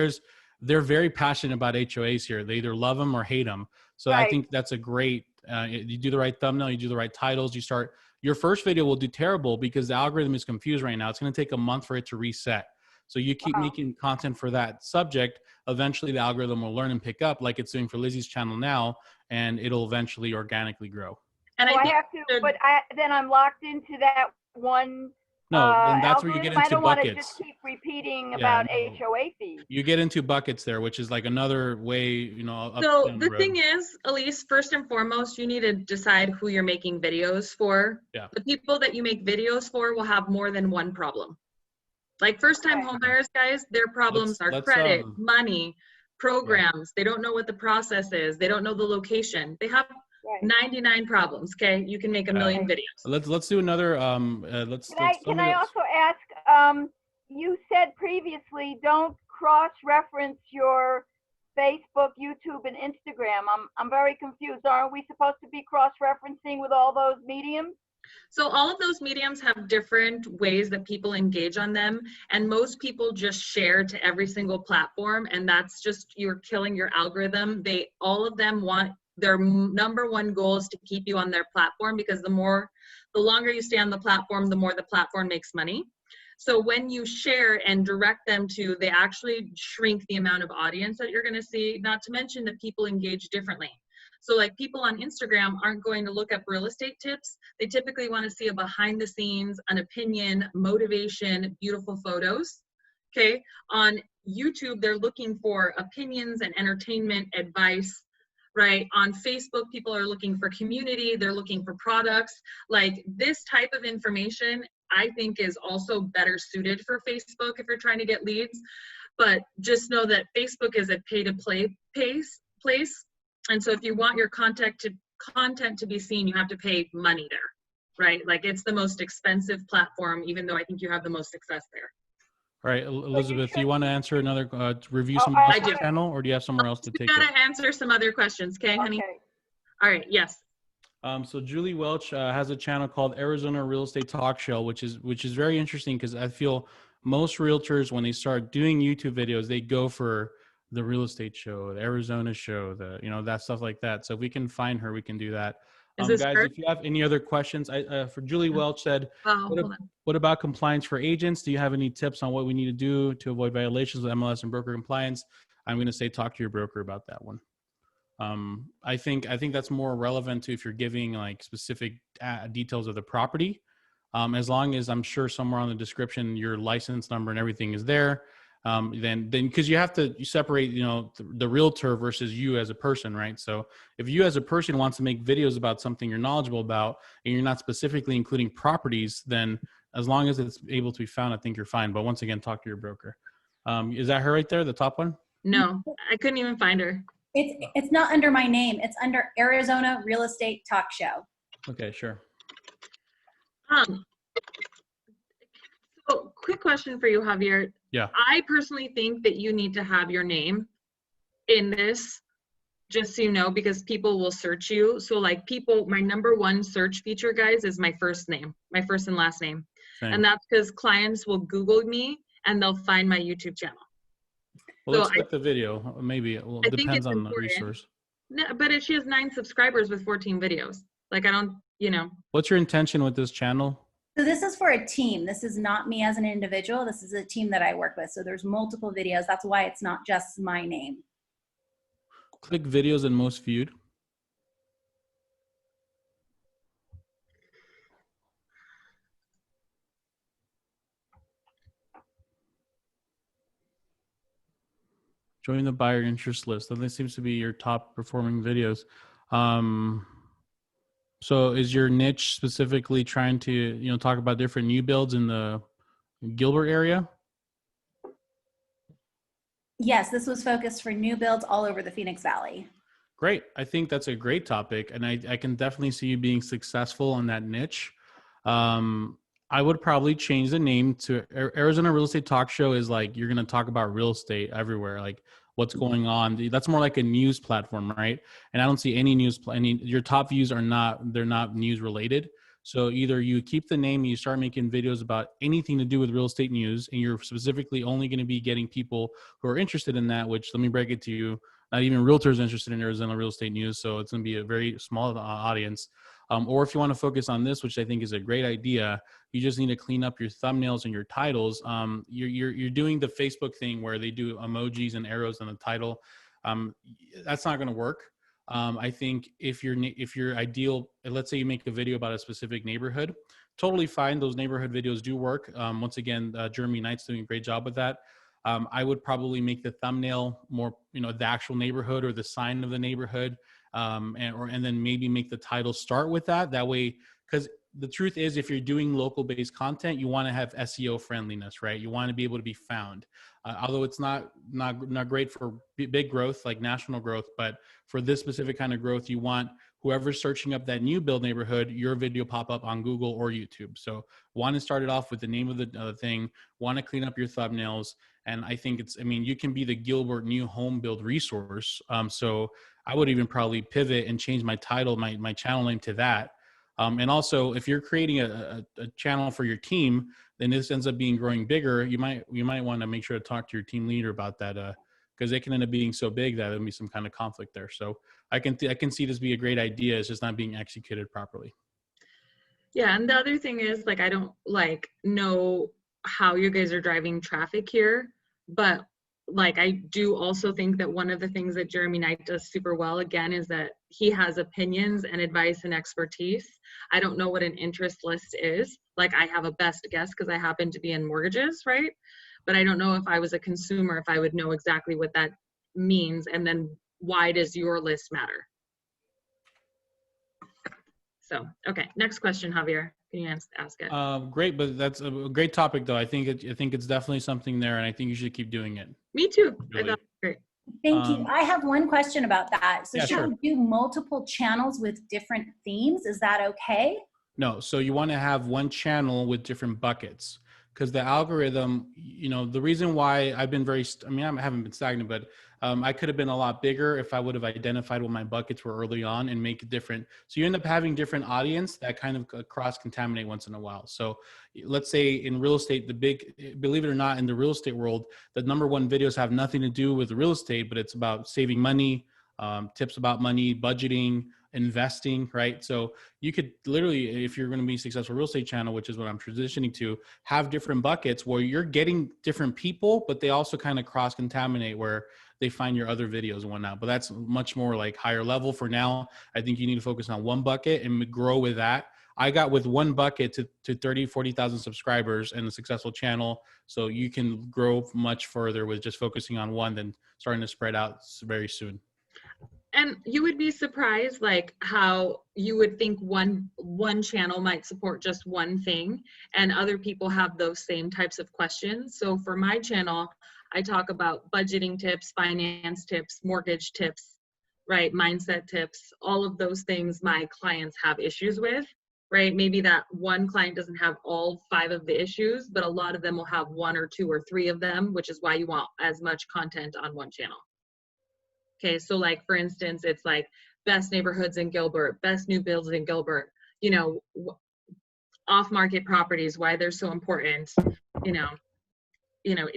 [SPEAKER 2] they're very passionate about HOAs here. They either love them or hate them. So I
[SPEAKER 4] Right.
[SPEAKER 2] think that's a great, you do the right thumbnail, you do the right titles, your first video will do terrible because the algorithm is confused right now. It's going to take a month for it to reset. So you keep
[SPEAKER 4] Wow.
[SPEAKER 2] making content for that subject. Eventually the algorithm will learn and pick up like it's doing for Lizy's channel now, and it'll eventually organically grow.
[SPEAKER 1] And
[SPEAKER 4] So
[SPEAKER 1] I
[SPEAKER 4] I
[SPEAKER 1] think
[SPEAKER 4] have to, but then I'm locked into that one
[SPEAKER 2] No, then that's where you
[SPEAKER 4] algorithm.
[SPEAKER 2] get
[SPEAKER 4] I
[SPEAKER 2] into
[SPEAKER 4] don't want to just
[SPEAKER 2] buckets.
[SPEAKER 4] keep repeating
[SPEAKER 2] Yeah,
[SPEAKER 4] about
[SPEAKER 2] no.
[SPEAKER 4] HOA fees.
[SPEAKER 2] You get into buckets there, which is like another way, up
[SPEAKER 1] so
[SPEAKER 2] down
[SPEAKER 1] the
[SPEAKER 2] road.
[SPEAKER 1] thing is, Elise, first and foremost, you need to decide who you're making videos for.
[SPEAKER 2] Yeah.
[SPEAKER 1] The people that you make videos for will have more than one problem. Like first-time
[SPEAKER 4] Okay.
[SPEAKER 1] home buyers, guys, their problems are
[SPEAKER 2] let's,
[SPEAKER 1] credit, money, programs. They don't know what the process is. They don't know the location. They have
[SPEAKER 4] Right.
[SPEAKER 1] 99 problems. Okay, you can make a million videos.
[SPEAKER 2] Let's do another.
[SPEAKER 4] Can I also ask? You said previously, don't cross-reference your Facebook, YouTube, and Instagram. I'm very confused. Aren't we supposed to be cross-referencing with all those mediums?
[SPEAKER 1] So all of those mediums have different ways that people engage on them, and most people just share to every single platform, and that's just, you're killing your algorithm. All of them want, their number one goal is to keep you on their platform, because the longer you stay on the platform, the more the platform makes money. So when you share and direct them to, they actually shrink the amount of audience that you're going to see, not to mention that people engage differently. So like people on Instagram aren't going to look up real estate tips. They typically want to see a behind the scenes, an opinion, motivation, beautiful photos. Okay. On YouTube, they're looking for opinions and entertainment, advice, right? On Facebook, people are looking for community. They're looking for products. Like this type of information, I think is also better suited for Facebook if you're trying to get leads. But just know that Facebook is a pay-to-play place. And so if you want your content to be seen, you have to pay money there, right? Like it's the most expensive platform, even though I think you have the most success there.
[SPEAKER 2] All right, Elizabeth, do you want to answer another, review
[SPEAKER 4] Oh,
[SPEAKER 2] someone
[SPEAKER 4] I
[SPEAKER 2] else's
[SPEAKER 1] do.
[SPEAKER 2] channel, or do you have somewhere else to
[SPEAKER 1] You
[SPEAKER 2] take it?
[SPEAKER 1] gotta answer some other questions, okay, honey?
[SPEAKER 4] Okay.
[SPEAKER 1] All right, yes.
[SPEAKER 2] So Julie Welch has a channel called Arizona Real Estate Talk Show, which is very interesting because I feel most realtors, when they start doing YouTube videos, they go for the real estate show, the Arizona show, that stuff like that. So if we can find her, we can do that.
[SPEAKER 1] Is this
[SPEAKER 2] Guys,
[SPEAKER 1] her?
[SPEAKER 2] if you have any other questions, for Julie Welch said,
[SPEAKER 1] Oh, hold on.
[SPEAKER 2] what about compliance for agents? Do you have any tips on what we need to do to avoid violations with MLS and broker compliance? I'm going to say talk to your broker about that one. I think that's more relevant to if you're giving like specific details of the property. As long as I'm sure somewhere on the description your license number and everything is there, then because you have to separate the realtor versus you as a person, right? So if you as a person wants to make videos about something you're knowledgeable about and you're not specifically including properties, then as long as it's able to be found, I think you're fine. But once again, talk to your broker. Is that her right there, the top one?
[SPEAKER 1] No, I couldn't even find her.
[SPEAKER 5] It's not under my name. It's under Arizona Real Estate Talk Show.
[SPEAKER 2] Okay, sure.
[SPEAKER 1] So quick question for you, Javier.
[SPEAKER 2] Yeah.
[SPEAKER 1] I personally think that you need to have your name in this, just so you know, because people will search you. So like my number one search feature, guys, is my first name, my first and last name.
[SPEAKER 2] Same.
[SPEAKER 1] And that's because clients will Google me and they'll find my YouTube channel.
[SPEAKER 2] Well, let's
[SPEAKER 1] So
[SPEAKER 2] check the video. Maybe it
[SPEAKER 1] I think
[SPEAKER 2] depends
[SPEAKER 1] it's
[SPEAKER 2] on the
[SPEAKER 1] important.
[SPEAKER 2] resource.
[SPEAKER 1] No, but she has 9 subscribers with 14 videos. Like I don't,
[SPEAKER 2] What's your intention with this channel?
[SPEAKER 5] So this is for a team. This is not me as an individual. This is a team that I work with. So there's multiple videos. That's why it's not just my name.
[SPEAKER 2] Click videos and most viewed. Join the buyer interest list. That seems to be your top performing videos. So is your niche specifically trying to, talk about different new builds in the Gilbert area?
[SPEAKER 5] Yes, this was focused for new builds all over the Phoenix Valley.
[SPEAKER 2] Great. I think that's a great topic, and I can definitely see you being successful on that niche. I would probably change the name to Arizona Real Estate Talk Show. Is like you're going to talk about real estate everywhere, like what's going on. That's more like a news platform, right? And I don't see any news. Your top views are they're not news related. So either you keep the name and you start making videos about anything to do with real estate news, and you're specifically only going to be getting people who are interested in that, which let me break it to you, not even realtors interested in Arizona real estate news. So it's going to be a very small audience. Or if you want to focus on this, which I think is a great idea, you just need to clean up your thumbnails and your titles. You're doing the Facebook thing where they do emojis and arrows in the title. That's not going to work. I think if your ideal, let's say you make a video about a specific neighborhood, totally fine. Those neighborhood videos do work. Once again, Jeremy Knight's doing a great job with that. I would probably make the thumbnail more, the actual neighborhood or the sign of the neighborhood, and then maybe make the title start with that. That way, because the truth is, if you're doing local-based content, you want to have SEO friendliness, right? You want to be able to be found. Although it's not great for big growth like national growth, but for this specific kind of growth, you want whoever's searching up that new build neighborhood, your video pop up on Google or YouTube. So want to start it off with the name of the thing, want to clean up your thumbnails. And I think you can be the Gilbert new home build resource. So I would even probably pivot and change my title, my channel name to that. And also, if you're creating a channel for your team, then this ends up growing bigger. You might want to make sure to talk to your team leader about that, because it can end up being so big that there'll be some kind of conflict there. So I can see this be a great idea. It's just not being executed properly.
[SPEAKER 1] Yeah, and the other thing is, I don't know how you guys are driving traffic here, but I do also think that one of the things that Jeremy Knight does super well, again, is that he has opinions and advice and expertise. I don't know what an interest list is. I have a best guess because I happen to be in mortgages, right? But I don't know if I was a consumer, if I would know exactly what that means. And then why does your list matter? So, okay, next question, Javier. Can you ask it?
[SPEAKER 2] Great, but that's a great topic, though. I think it's definitely something there, and I think you should keep doing it.
[SPEAKER 1] Me too.
[SPEAKER 2] Really.
[SPEAKER 1] I thought it was great.
[SPEAKER 5] Thank you. I have one question about that. So
[SPEAKER 2] Yeah,
[SPEAKER 5] should
[SPEAKER 2] sure.
[SPEAKER 5] we do multiple channels with different themes? Is that okay?
[SPEAKER 2] No, so you want to have one channel with different buckets, because the algorithm, the reason why I've been I haven't been stagnant, but I could have been a lot bigger if I would have identified what my buckets were early on and make it different. So you end up having different audience that kind of cross-contaminate once in a while. So let's say in real estate, believe it or not, in the real estate world, the number one videos have nothing to do with real estate, but it's about saving money, tips about money, budgeting, investing, right? So you could literally, if you're going to be a successful real estate channel, which is what I'm transitioning to, have different buckets where you're getting different people, but they also kind of cross-contaminate where they find your other videos and whatnot. But that's much more higher level for now. I think you need to focus on one bucket and grow with that. I got with one bucket to 30, 40,000 subscribers and a successful channel. So you can grow much further with just focusing on one than starting to spread out very soon.
[SPEAKER 1] And you would be surprised how you would think one channel might support just one thing and other people have those same types of questions. So for my channel, I talk about budgeting tips, finance tips, mortgage tips, right? Mindset tips, all of those things my clients have issues with, right? Maybe that one client doesn't have all 5 of the issues, but a lot of them will have 1 or 2 or 3 of them, which is why you want as much content on one channel. Okay, so for instance, it's best neighborhoods in Gilbert, best new builds in Gilbert, off-market properties, why they're so important,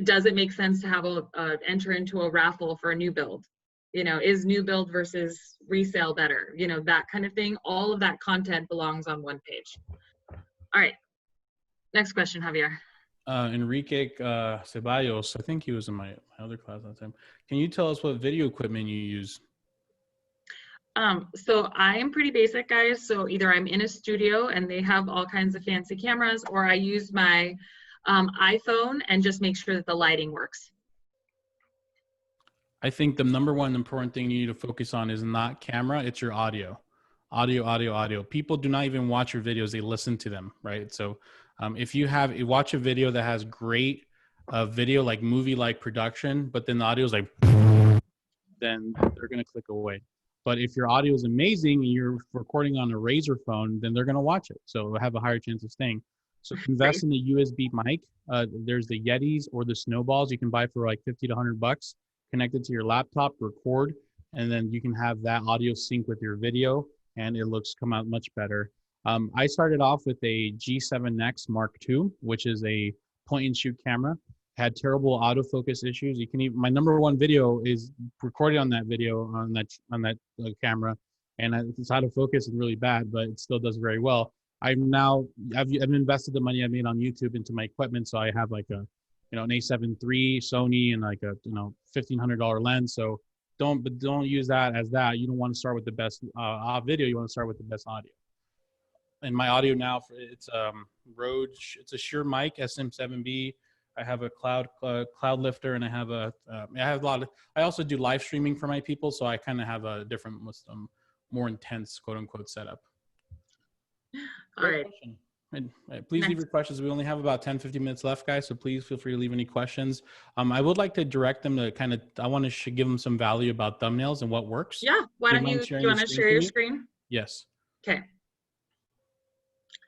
[SPEAKER 1] does it make sense to have enter into a raffle for a new build? Is new build versus resale better? That kind of thing. All of that content belongs on one page. All right, Next question, Javier.
[SPEAKER 2] Enrique Ceballos, I think he was in my other class last time. Can you tell us what video equipment you use?
[SPEAKER 1] So I am pretty basic, guys. So either I'm in a studio and they have all kinds of fancy cameras, or I use my iPhone and just make sure that the lighting works.
[SPEAKER 2] I think the number one important thing you need to focus on is not camera, it's your audio. Audio. People do not even watch your videos, they listen to them, right? So if you watch a video that has great video, like movie-like production, but then the audio is like, then they're going to click away. But if your audio is amazing and you're recording on a Razr phone, then they're going to watch it. So it'll have a higher chance of staying. So invest in the USB mic. There's the Yetis or the Snowballs you can buy for like 50 to 100 bucks. Connect it to your laptop, record, and then you can have that audio sync with your video, and it come out much better. I started off with a G7X Mark II, which is a point-and-shoot camera. Had terrible autofocus issues. My number one video is recorded on that video on that camera, and its autofocus is really bad, but it still does very well. I've invested the money I made on YouTube into my equipment, so I have like an A7 III Sony and like a $1,500 lens. So don't use that as that. You don't want to start with the best video. You want to start with the best audio. And my audio now, it's Rode. It's a Shure mic SM7B. I have a cloud lifter, and I have a I also do live streaming for my people, so I kind of have a different, more intense quote unquote setup.
[SPEAKER 1] All right.
[SPEAKER 2] Please leave your questions. We only have about 10-15 minutes left, guys, so please feel free to leave any questions. I would like to direct them to I want to give them some value about thumbnails and what works.
[SPEAKER 1] Yeah. Why don't you want to share your screen?
[SPEAKER 2] Yes.
[SPEAKER 1] Okay.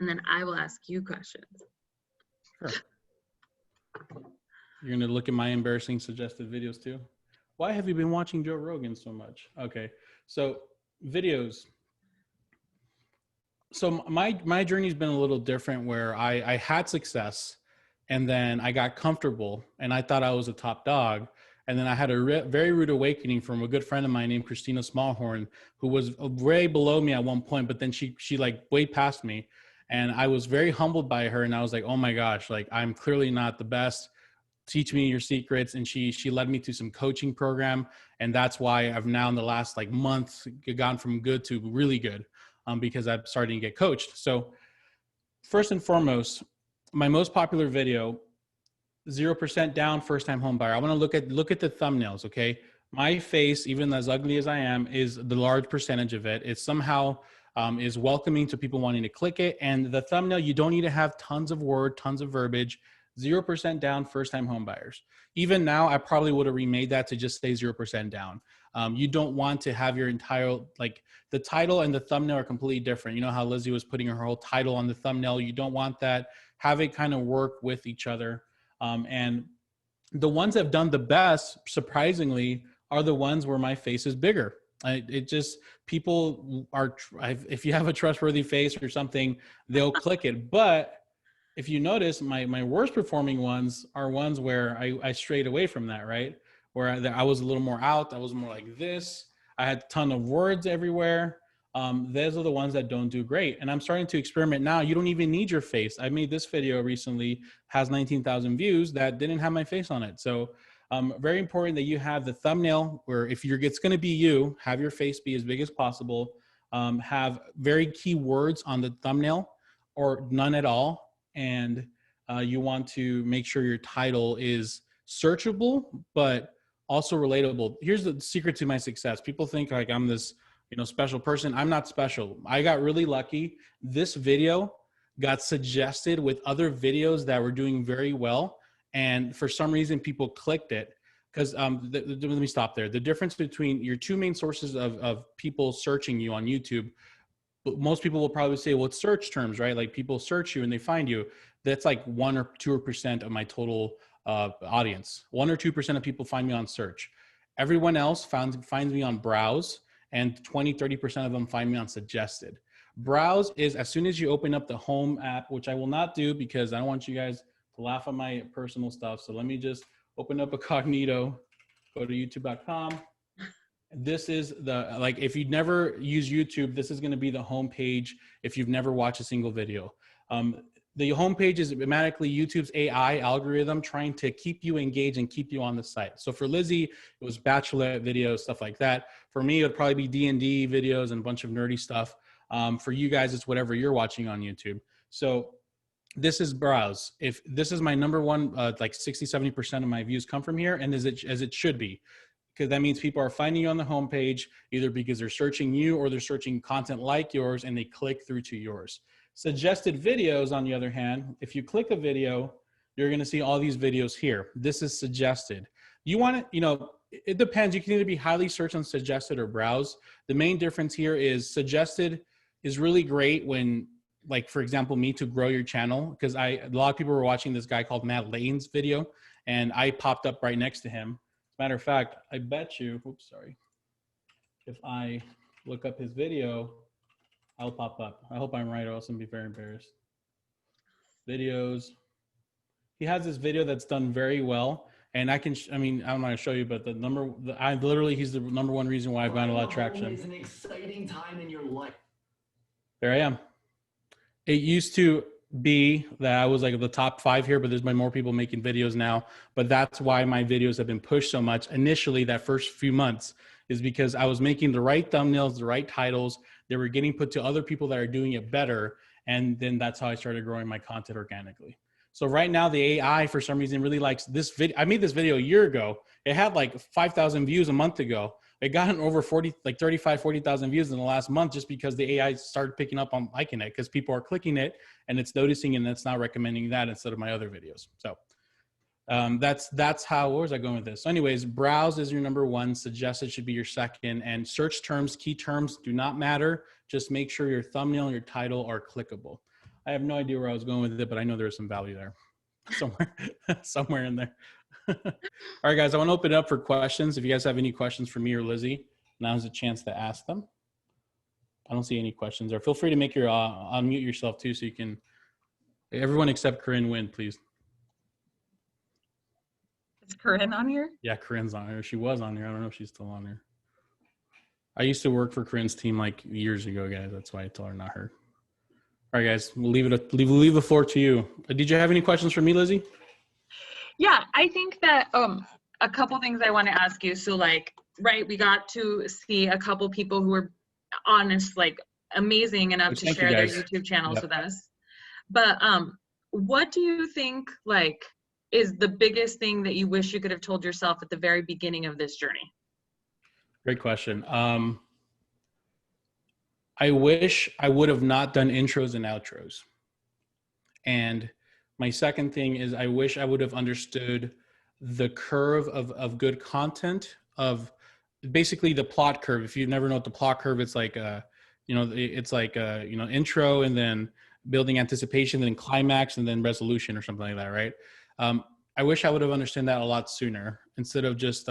[SPEAKER 1] And then I will ask you questions.
[SPEAKER 2] Sure. You're going to look at my embarrassing suggested videos too? Why have you been watching Joe Rogan so much? Okay. So videos. So my journey's been a little different, where I had success, and then I got comfortable and I thought I was a top dog. And then I had a very rude awakening from a good friend of mine named Christina Smallhorn, who was way below me at one point, but then she like way past me. And I was very humbled by her. And I was like, oh my gosh, like I'm clearly not the best. Teach me your secrets. And she led me to some coaching program. And that's why I've now in the last like month gone from good to really good, because I'm starting to get coached. So first and foremost, my most popular video, 0% down, first time home buyer. I want to look at the thumbnails. Okay. My face, even as ugly as I am, is the large percentage of it. It's somehow is welcoming to people wanting to click it. And the thumbnail, you don't need to have tons of word, tons of verbiage. 0% down, first time home buyers. Even now, I probably would have remade that to just say 0% down. You don't want to have your entire, like the title and the thumbnail are completely different. You know how Lizy was putting her whole title on the thumbnail. You don't want that. Have it kind of work with each other. And the ones that have done the best, surprisingly, are the ones where my face is bigger. People are, if you have a trustworthy face or something, they'll click it. But if you notice, my worst performing ones are ones where I strayed away from that, right? Where I was a little more out. I was more like this. I had a ton of words everywhere. Those are the ones that don't do great. And I'm starting to experiment now. You don't even need your face. I made this video recently, has 19,000 views that didn't have my face on it. So very important that you have the thumbnail where if it's going to be you, have your face be as big as possible. Have very key words on the thumbnail or none at all. And you want to make sure your title is searchable, but also relatable. Here's the secret to my success. People think like I'm this, special person. I'm not special. I got really lucky. This video got suggested with other videos that were doing very well. And for some reason, people clicked it because let me stop there. The difference between your two main sources of people searching you on YouTube, but most people will probably say, well, it's search terms, right? Like people search you and they find you. That's like 1 or 2% of my total audience. 1 or 2% of people find me on search. Everyone else finds me on browse, and 20-30% of them find me on suggested. Browse is as soon as you open up the home app, which I will not do because I don't want you guys to laugh at my personal stuff. So let me just open up a Cognito, go to youtube.com. This is if you've never used YouTube, this is going to be the home page if you've never watched a single video. the homepage is automatically YouTube's AI algorithm trying to keep you engaged and keep you on the site. So for Lizy, it was bachelorette videos, stuff like that. For me, it would probably be D&D videos and a bunch of nerdy stuff. For you guys, it's whatever you're watching on YouTube. So this is browse. If this is my number one, like 60, 70% of my views come from here, and as it should be, because that means people are finding you on the homepage either because they're searching you or they're searching content like yours and they click through to yours. Suggested videos, on the other hand, if you click a video, you're going to see all these videos here. This is suggested. You want it, you know, it depends. You can either be highly searched on suggested or browse. The main difference here is suggested is really great when, like, for example, me, to grow your channel, because a lot of people were watching this guy called Matt Lane's video, and I popped up right next to him. As a matter of fact, I bet you, oops, sorry. If I look up his video, I'll pop up. I hope I'm right, or else I'm gonna be very embarrassed. Videos. He has this video that's done very well, and I can, I mean, I'm not gonna show you, but he's the number one reason why I've gotten a lot of traction.
[SPEAKER 6] It's an exciting time in your life.
[SPEAKER 2] There I am. It used to be that I was like the top 5 here, but there's been more people making videos now. But that's why my videos have been pushed so much. Initially, that first few months is because I was making the right thumbnails, the right titles. They were getting put to other people that are doing it better. And then that's how I started growing my content organically. So right now, the AI, for some reason, really likes this video. I made this video a year ago. It had like 5,000 views a month ago. It got over 40,000 views in the last month, just because the AI started picking up on liking it, because people are clicking it and it's noticing, and it's now recommending that instead of my other videos. So that's how, where was I going with this? So anyways, browse is your number one, suggested should be your second, and search terms, key terms do not matter. Just make sure your thumbnail and your title are clickable. I have no idea where I was going with it, but I know there's some value there somewhere in there. All right, guys, I want to open it up for questions. If you guys have any questions for me or Lizy, now's a chance to ask them. I don't see any questions there. Feel free to make your unmute yourself too, so you can, everyone except Corinne win, please.
[SPEAKER 1] Is Corinne on here?
[SPEAKER 2] Yeah, Corinne's on here. She was on here. I don't know if she's still on here. I used to work for Corinne's team like years ago, guys. That's why I told her, not her. All right, guys, we'll leave the floor to you. Did you have any questions for me, Lizy?
[SPEAKER 1] Yeah, I think that a couple things I want to ask you. So like, right, we got to see a couple people who were honest, like amazing enough to share their YouTube channels with us. But what do you think like is the biggest thing that you wish you could have told yourself at the very beginning of this journey?
[SPEAKER 2] Great question. I wish I would have not done intros and outros. And my second thing is I wish I would have understood the curve of good content, of basically the plot curve. If you've never know what the plot curve, it's like, it's like, intro and then building anticipation, then climax, and then resolution or something like that, right? I wish I would have understood that a lot sooner, instead of just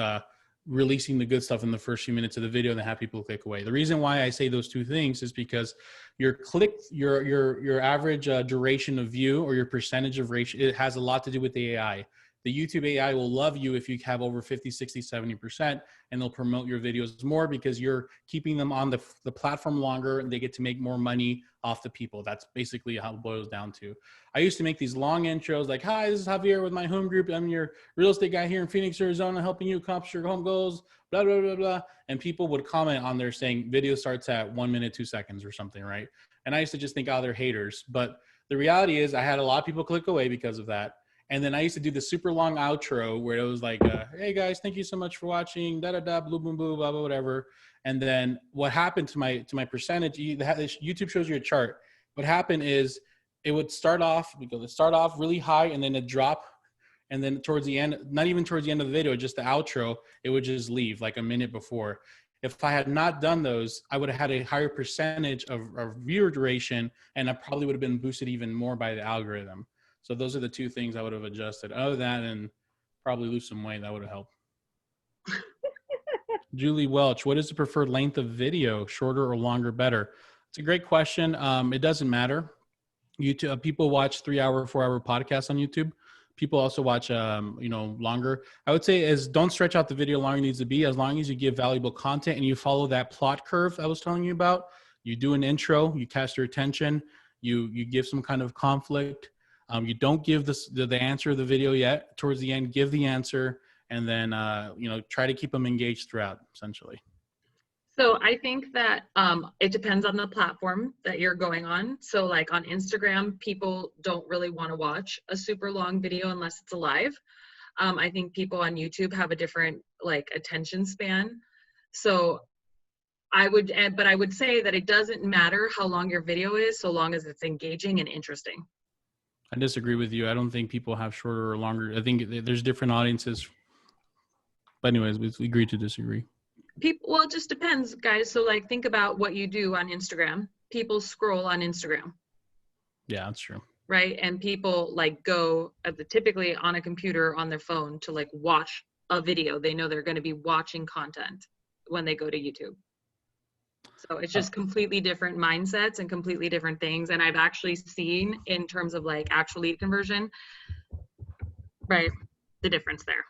[SPEAKER 2] releasing the good stuff in the first few minutes of the video and then have people click away. The reason why I say those two things is because your average duration of view, or your percentage of reach, it has a lot to do with the AI. The YouTube AI will love you if you have over 50, 60, 70%, and they'll promote your videos more because you're keeping them on the platform longer, and they get to make more money off the people. That's basically how it boils down to. I used to make these long intros like, hi, this is Javier with my home group. I'm your real estate guy here in Phoenix, Arizona, helping you accomplish your home goals, blah, blah, blah, blah. And people would comment on there saying video starts at 1 minute, 2 seconds or something, right? And I used to just think, oh, they're haters. But the reality is I had a lot of people click away because of that. And then I used to do the super long outro where it was like, hey guys, thank you so much for watching, da-da-da, blue, boom, boo, blah, blah, whatever. And then what happened to my percentage, YouTube shows you a chart. What happened is it would start off really high, and then it drop. And then towards the end, not even towards the end of the video, just the outro, it would just leave like a minute before. If I had not done those, I would have had a higher percentage of viewer duration, and I probably would have been boosted even more by the algorithm. So those are the two things I would have adjusted. Other than that, and probably lose some weight, that would have helped. Julie Welch, what is the preferred length of video? Shorter or longer better? It's a great question. It doesn't matter. YouTube, people watch 3-hour, 4-hour podcasts on YouTube. People also watch, longer. I would say don't stretch out the video longer than it needs to be, as long as you give valuable content and you follow that plot curve I was telling you about. You do an intro, you catch their attention, you give some kind of conflict. You don't give the answer of the video yet. Towards the end, give the answer, and then try to keep them engaged throughout, essentially.
[SPEAKER 1] So I think that it depends on the platform that you're going on. So like on Instagram, people don't really want to watch a super long video unless it's a live. I think people on YouTube have a different like attention span. So but I would say that it doesn't matter how long your video is, so long as it's engaging and interesting.
[SPEAKER 2] I disagree with you. I don't think people have shorter or longer. I think there's different audiences. But anyways, we agree to disagree.
[SPEAKER 1] Well, it just depends, guys. So like think about what you do on Instagram. People scroll on Instagram.
[SPEAKER 2] Yeah, that's true.
[SPEAKER 1] Right? And people like go typically on a computer on their phone to like watch a video. They know they're going to be watching content when they go to YouTube. So it's just completely different mindsets and completely different things. And I've actually seen in terms of like actual lead conversion, right, the difference there.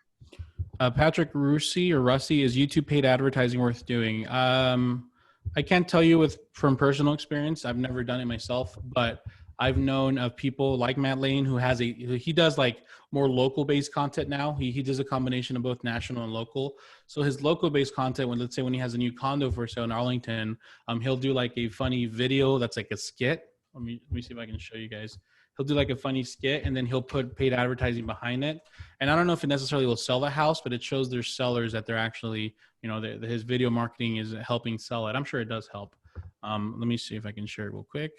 [SPEAKER 2] Patrick Russi, is YouTube paid advertising worth doing? I can't tell you from personal experience. I've never done it myself, but I've known of people like Matt Lane who he does like more local based content now. He does a combination of both national and local. So his local based content, let's say when he has a new condo for sale in Arlington, he'll do like a funny video that's like a skit. Let me see if I can show you guys. He'll do like a funny skit and then he'll put paid advertising behind it. And I don't know if it necessarily will sell the house, but it shows their sellers that they're actually, his video marketing is helping sell it. I'm sure it does help. Let me see if I can share it real quick.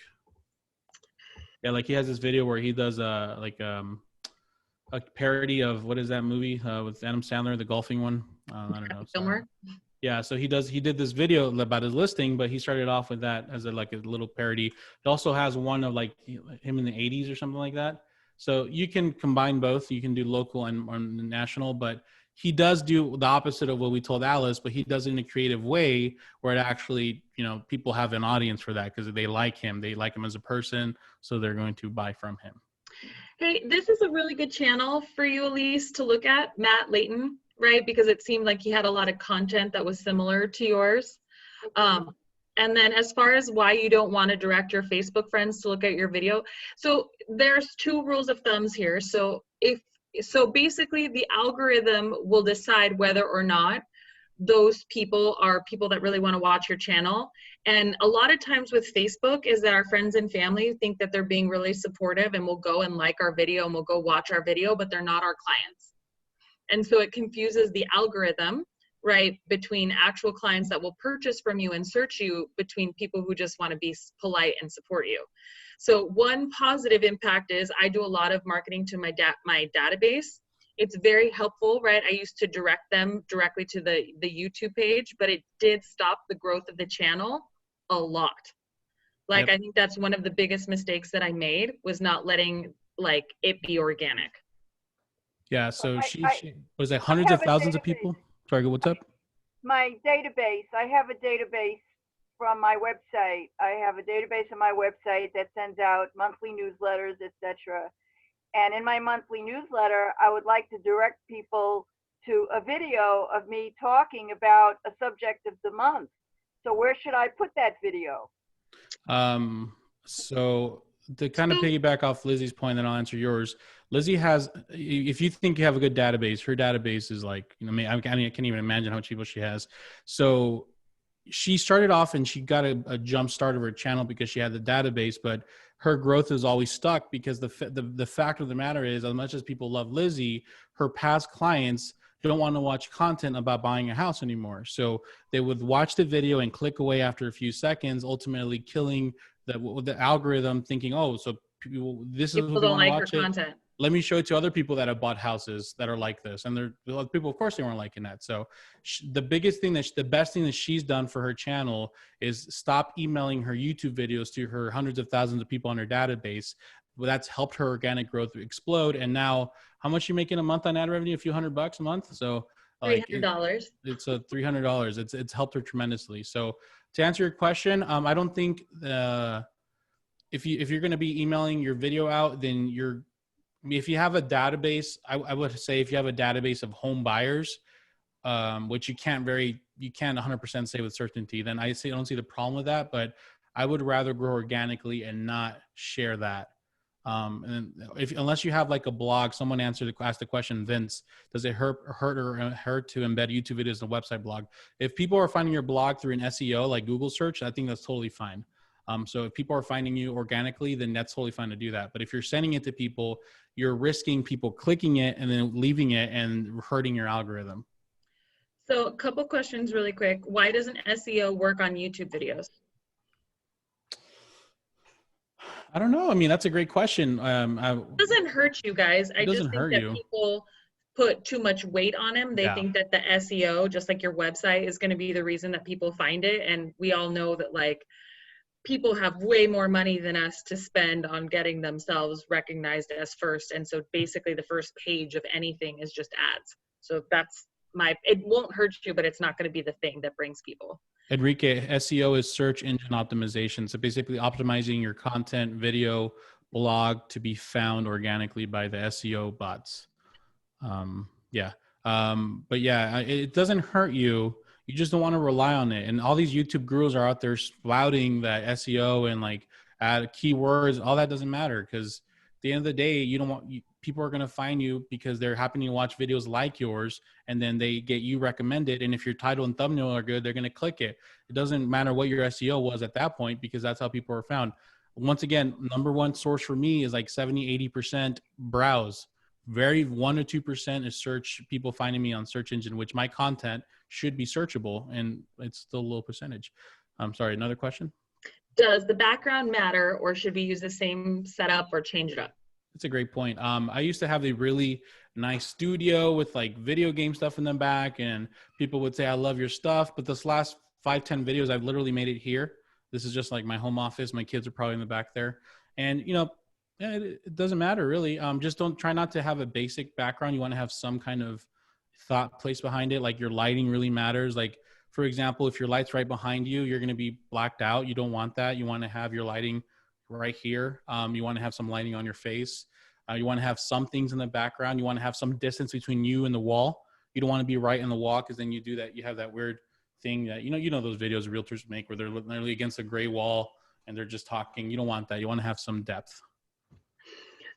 [SPEAKER 2] Yeah, like he has this video where he does a parody of, what is that movie with Adam Sandler, the golfing one? I don't know.
[SPEAKER 1] Filmer?
[SPEAKER 2] Yeah, so he did this video about his listing, but he started off with that as a little parody. It also has one of like him in the 80s or something like that. So you can combine both. You can do local and national, but he does do the opposite of what we told Alice, but he does it in a creative way where it actually, people have an audience for that because they like him. They like him as a person, so they're going to buy from him.
[SPEAKER 1] Hey, this is a really good channel for you, Elise, to look at, Matt Layton, right? Because it seemed like he had a lot of content that was similar to yours. And then as far as why you don't want to direct your Facebook friends to look at your video, so there's two rules of thumbs here. So basically the algorithm will decide whether or not those people are people that really want to watch your channel. And a lot of times with Facebook is that our friends and family think that they're being really supportive and will go and like our video and will go watch our video, but they're not our clients. And so it confuses the algorithm, right, between actual clients that will purchase from you and search you between people who just want to be polite and support you. So one positive impact is I do a lot of marketing to my database. It's very helpful, right? I used to direct them directly to the YouTube page, but it did stop the growth of the channel a lot. Like, yep. I think that's one of the biggest mistakes that I made was not letting like it be organic.
[SPEAKER 2] Yeah, so she was like hundreds of thousands of people. Sorry, what's up?
[SPEAKER 4] My database, I have a database from my website. I have a database on my website that sends out monthly newsletters, etc. And in my monthly newsletter, I would like to direct people to a video of me talking about a subject of the month. So where should I put that video?
[SPEAKER 2] So to kind of piggyback off Lizzie's point, then I'll answer yours. Lizy has, if you think you have a good database, her database is like, I can't even imagine how much people she has. So she started off and she got a jump start of her channel because she had the database, but her growth is always stuck because the fact of the matter is, as much as people love Lizy, her past clients don't want to watch content about buying a house anymore. So they would watch the video and click away after a few seconds, ultimately killing the algorithm, thinking, oh, so this is
[SPEAKER 1] people don't like her content.
[SPEAKER 2] Let me show it to other people that have bought houses that are like this. And there are people, of course, they weren't liking that. So the best thing that she's done for her channel is stop emailing her YouTube videos to her hundreds of thousands of people on her database. Well, that's helped her organic growth explode. And now, how much you making a month on ad revenue? A few $100 a month. So like
[SPEAKER 1] $300.
[SPEAKER 2] It's a $300. It's helped her tremendously. So to answer your question, I don't think if you're going to be emailing your video out, then if you have a database, I would say if you have a database of home buyers, which you can't 100% say with certainty, then I don't see the problem with that. But I would rather grow organically and not share that. And unless you have like a blog, someone asked the question, Vince, does it hurt to embed YouTube videos in a website blog? If people are finding your blog through an SEO like Google search, I think that's totally fine. So if people are finding you organically, then that's totally fine to do that. But if you're sending it to people, you're risking people clicking it and then leaving it and hurting your algorithm.
[SPEAKER 1] So a couple questions really quick. Why doesn't SEO work on YouTube videos?
[SPEAKER 2] I don't know. I mean, that's a great question.
[SPEAKER 1] It doesn't hurt you guys. I just think that people put too much weight on them. They think that the SEO, just like your website, is going to be the reason that people find it. And we all know that like people have way more money than us to spend on getting themselves recognized as first. And so basically the first page of anything is just ads. So that's it won't hurt you, but it's not going to be the thing that brings people.
[SPEAKER 2] Enrique, SEO is search engine optimization. So basically optimizing your content, video, blog to be found organically by the SEO bots. But yeah, it doesn't hurt you. You just don't want to rely on it. And all these YouTube gurus are out there spouting that SEO and like add keywords. All that doesn't matter because at the end of the day, people are going to find you because they're happening to watch videos like yours, and then they get you recommended. And if your title and thumbnail are good, they're going to click it. It doesn't matter what your SEO was at that point because that's how people are found. Once again, number one source for me is like 70-80% browse. Very 1 to 2% is search, people finding me on search engine, which my content should be searchable, and it's still a low percentage. I'm sorry, another question?
[SPEAKER 1] Does the background matter, or should we use the same setup or change it up?
[SPEAKER 2] That's a great point. I used to have a really nice studio with like video game stuff in the back, and people would say, I love your stuff. But this last 5-10 videos, I've literally made it here. This is just like my home office. My kids are probably in the back there. And, it doesn't matter really. Just don't try not to have a basic background. You want to have some kind of thought placed behind it. Like your lighting really matters. Like, for example, if your light's right behind you, you're going to be blacked out. You don't want that. You want to have your lighting right here. You want to have some lighting on your face. You want to have some things in the background. You want to have some distance between you and the wall. You don't want to be right in the wall because then you do that. You have that weird thing that, those videos realtors make where they're literally against a gray wall and they're just talking. You don't want that. You want to have some depth.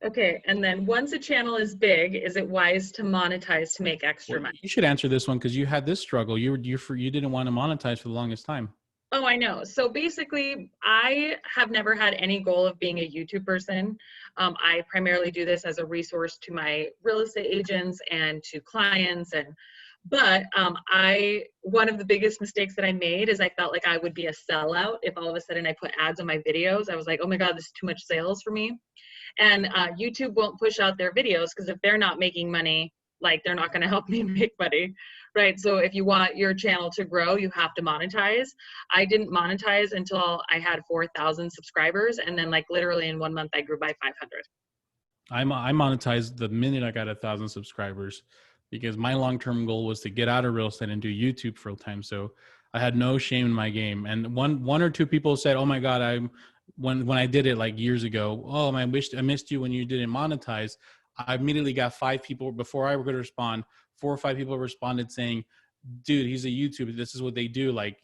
[SPEAKER 2] Okay.
[SPEAKER 1] And then once a channel is big, is it wise to monetize to make extra money?
[SPEAKER 2] You should answer this one because you had this struggle. You didn't want to monetize for the longest time.
[SPEAKER 1] Oh, I know. So basically, I have never had any goal of being a YouTube person. I primarily do this as a resource to my real estate agents and to clients. But one of the biggest mistakes that I made is I felt like I would be a sellout if all of a sudden I put ads on my videos. I was like, oh my God, this is too much sales for me. And YouTube won't push out their videos because if they're not making money, like they're not going to help me make money, right? So if you want your channel to grow, you have to monetize. I didn't monetize until I had 4,000 subscribers. And then like literally in 1 month, I grew by 500.
[SPEAKER 2] I monetized the minute I got 1,000 subscribers because my long-term goal was to get out of real estate and do YouTube full time. So I had no shame in my game. And one or two people said, oh my God, when I did it like years ago, oh, I missed you when you didn't monetize. I immediately got 5 people before I were going to respond. 4 or 5 people responded saying, dude, he's a YouTuber. This is what they do. Like,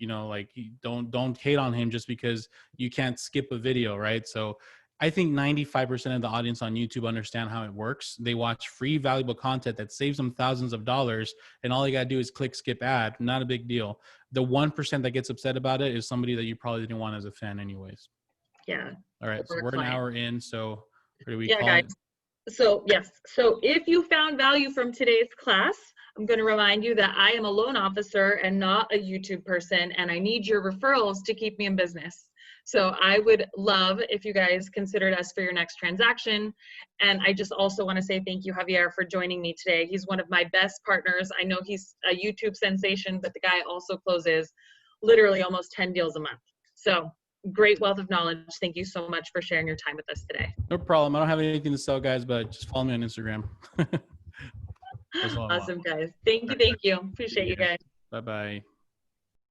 [SPEAKER 2] don't hate on him just because you can't skip a video. Right. So I think 95% of the audience on YouTube understand how it works. They watch free, valuable content that saves them thousands of dollars. And all you got to do is click skip ad. Not a big deal. The 1% that gets upset about it is somebody that you probably didn't want as a fan anyways.
[SPEAKER 1] Yeah.
[SPEAKER 2] All right. So we're an hour in. So where do we call
[SPEAKER 1] guys.
[SPEAKER 2] it?
[SPEAKER 1] So yes, so if you found value from today's class, I'm going to remind you that I am a loan officer and not a YouTube person, and I need your referrals to keep me in business. So I would love if you guys considered us for your next transaction. And I just also want to say thank you, Javier, for joining me today. He's one of my best partners. I know he's a YouTube sensation, but the guy also closes literally almost 10 deals a month. So great wealth of knowledge. Thank you so much for sharing your time with us today.
[SPEAKER 2] No problem. I don't have anything to sell, guys, but just follow me on Instagram.
[SPEAKER 1] Awesome, guys. Thank you. Appreciate you guys.
[SPEAKER 2] Bye-bye.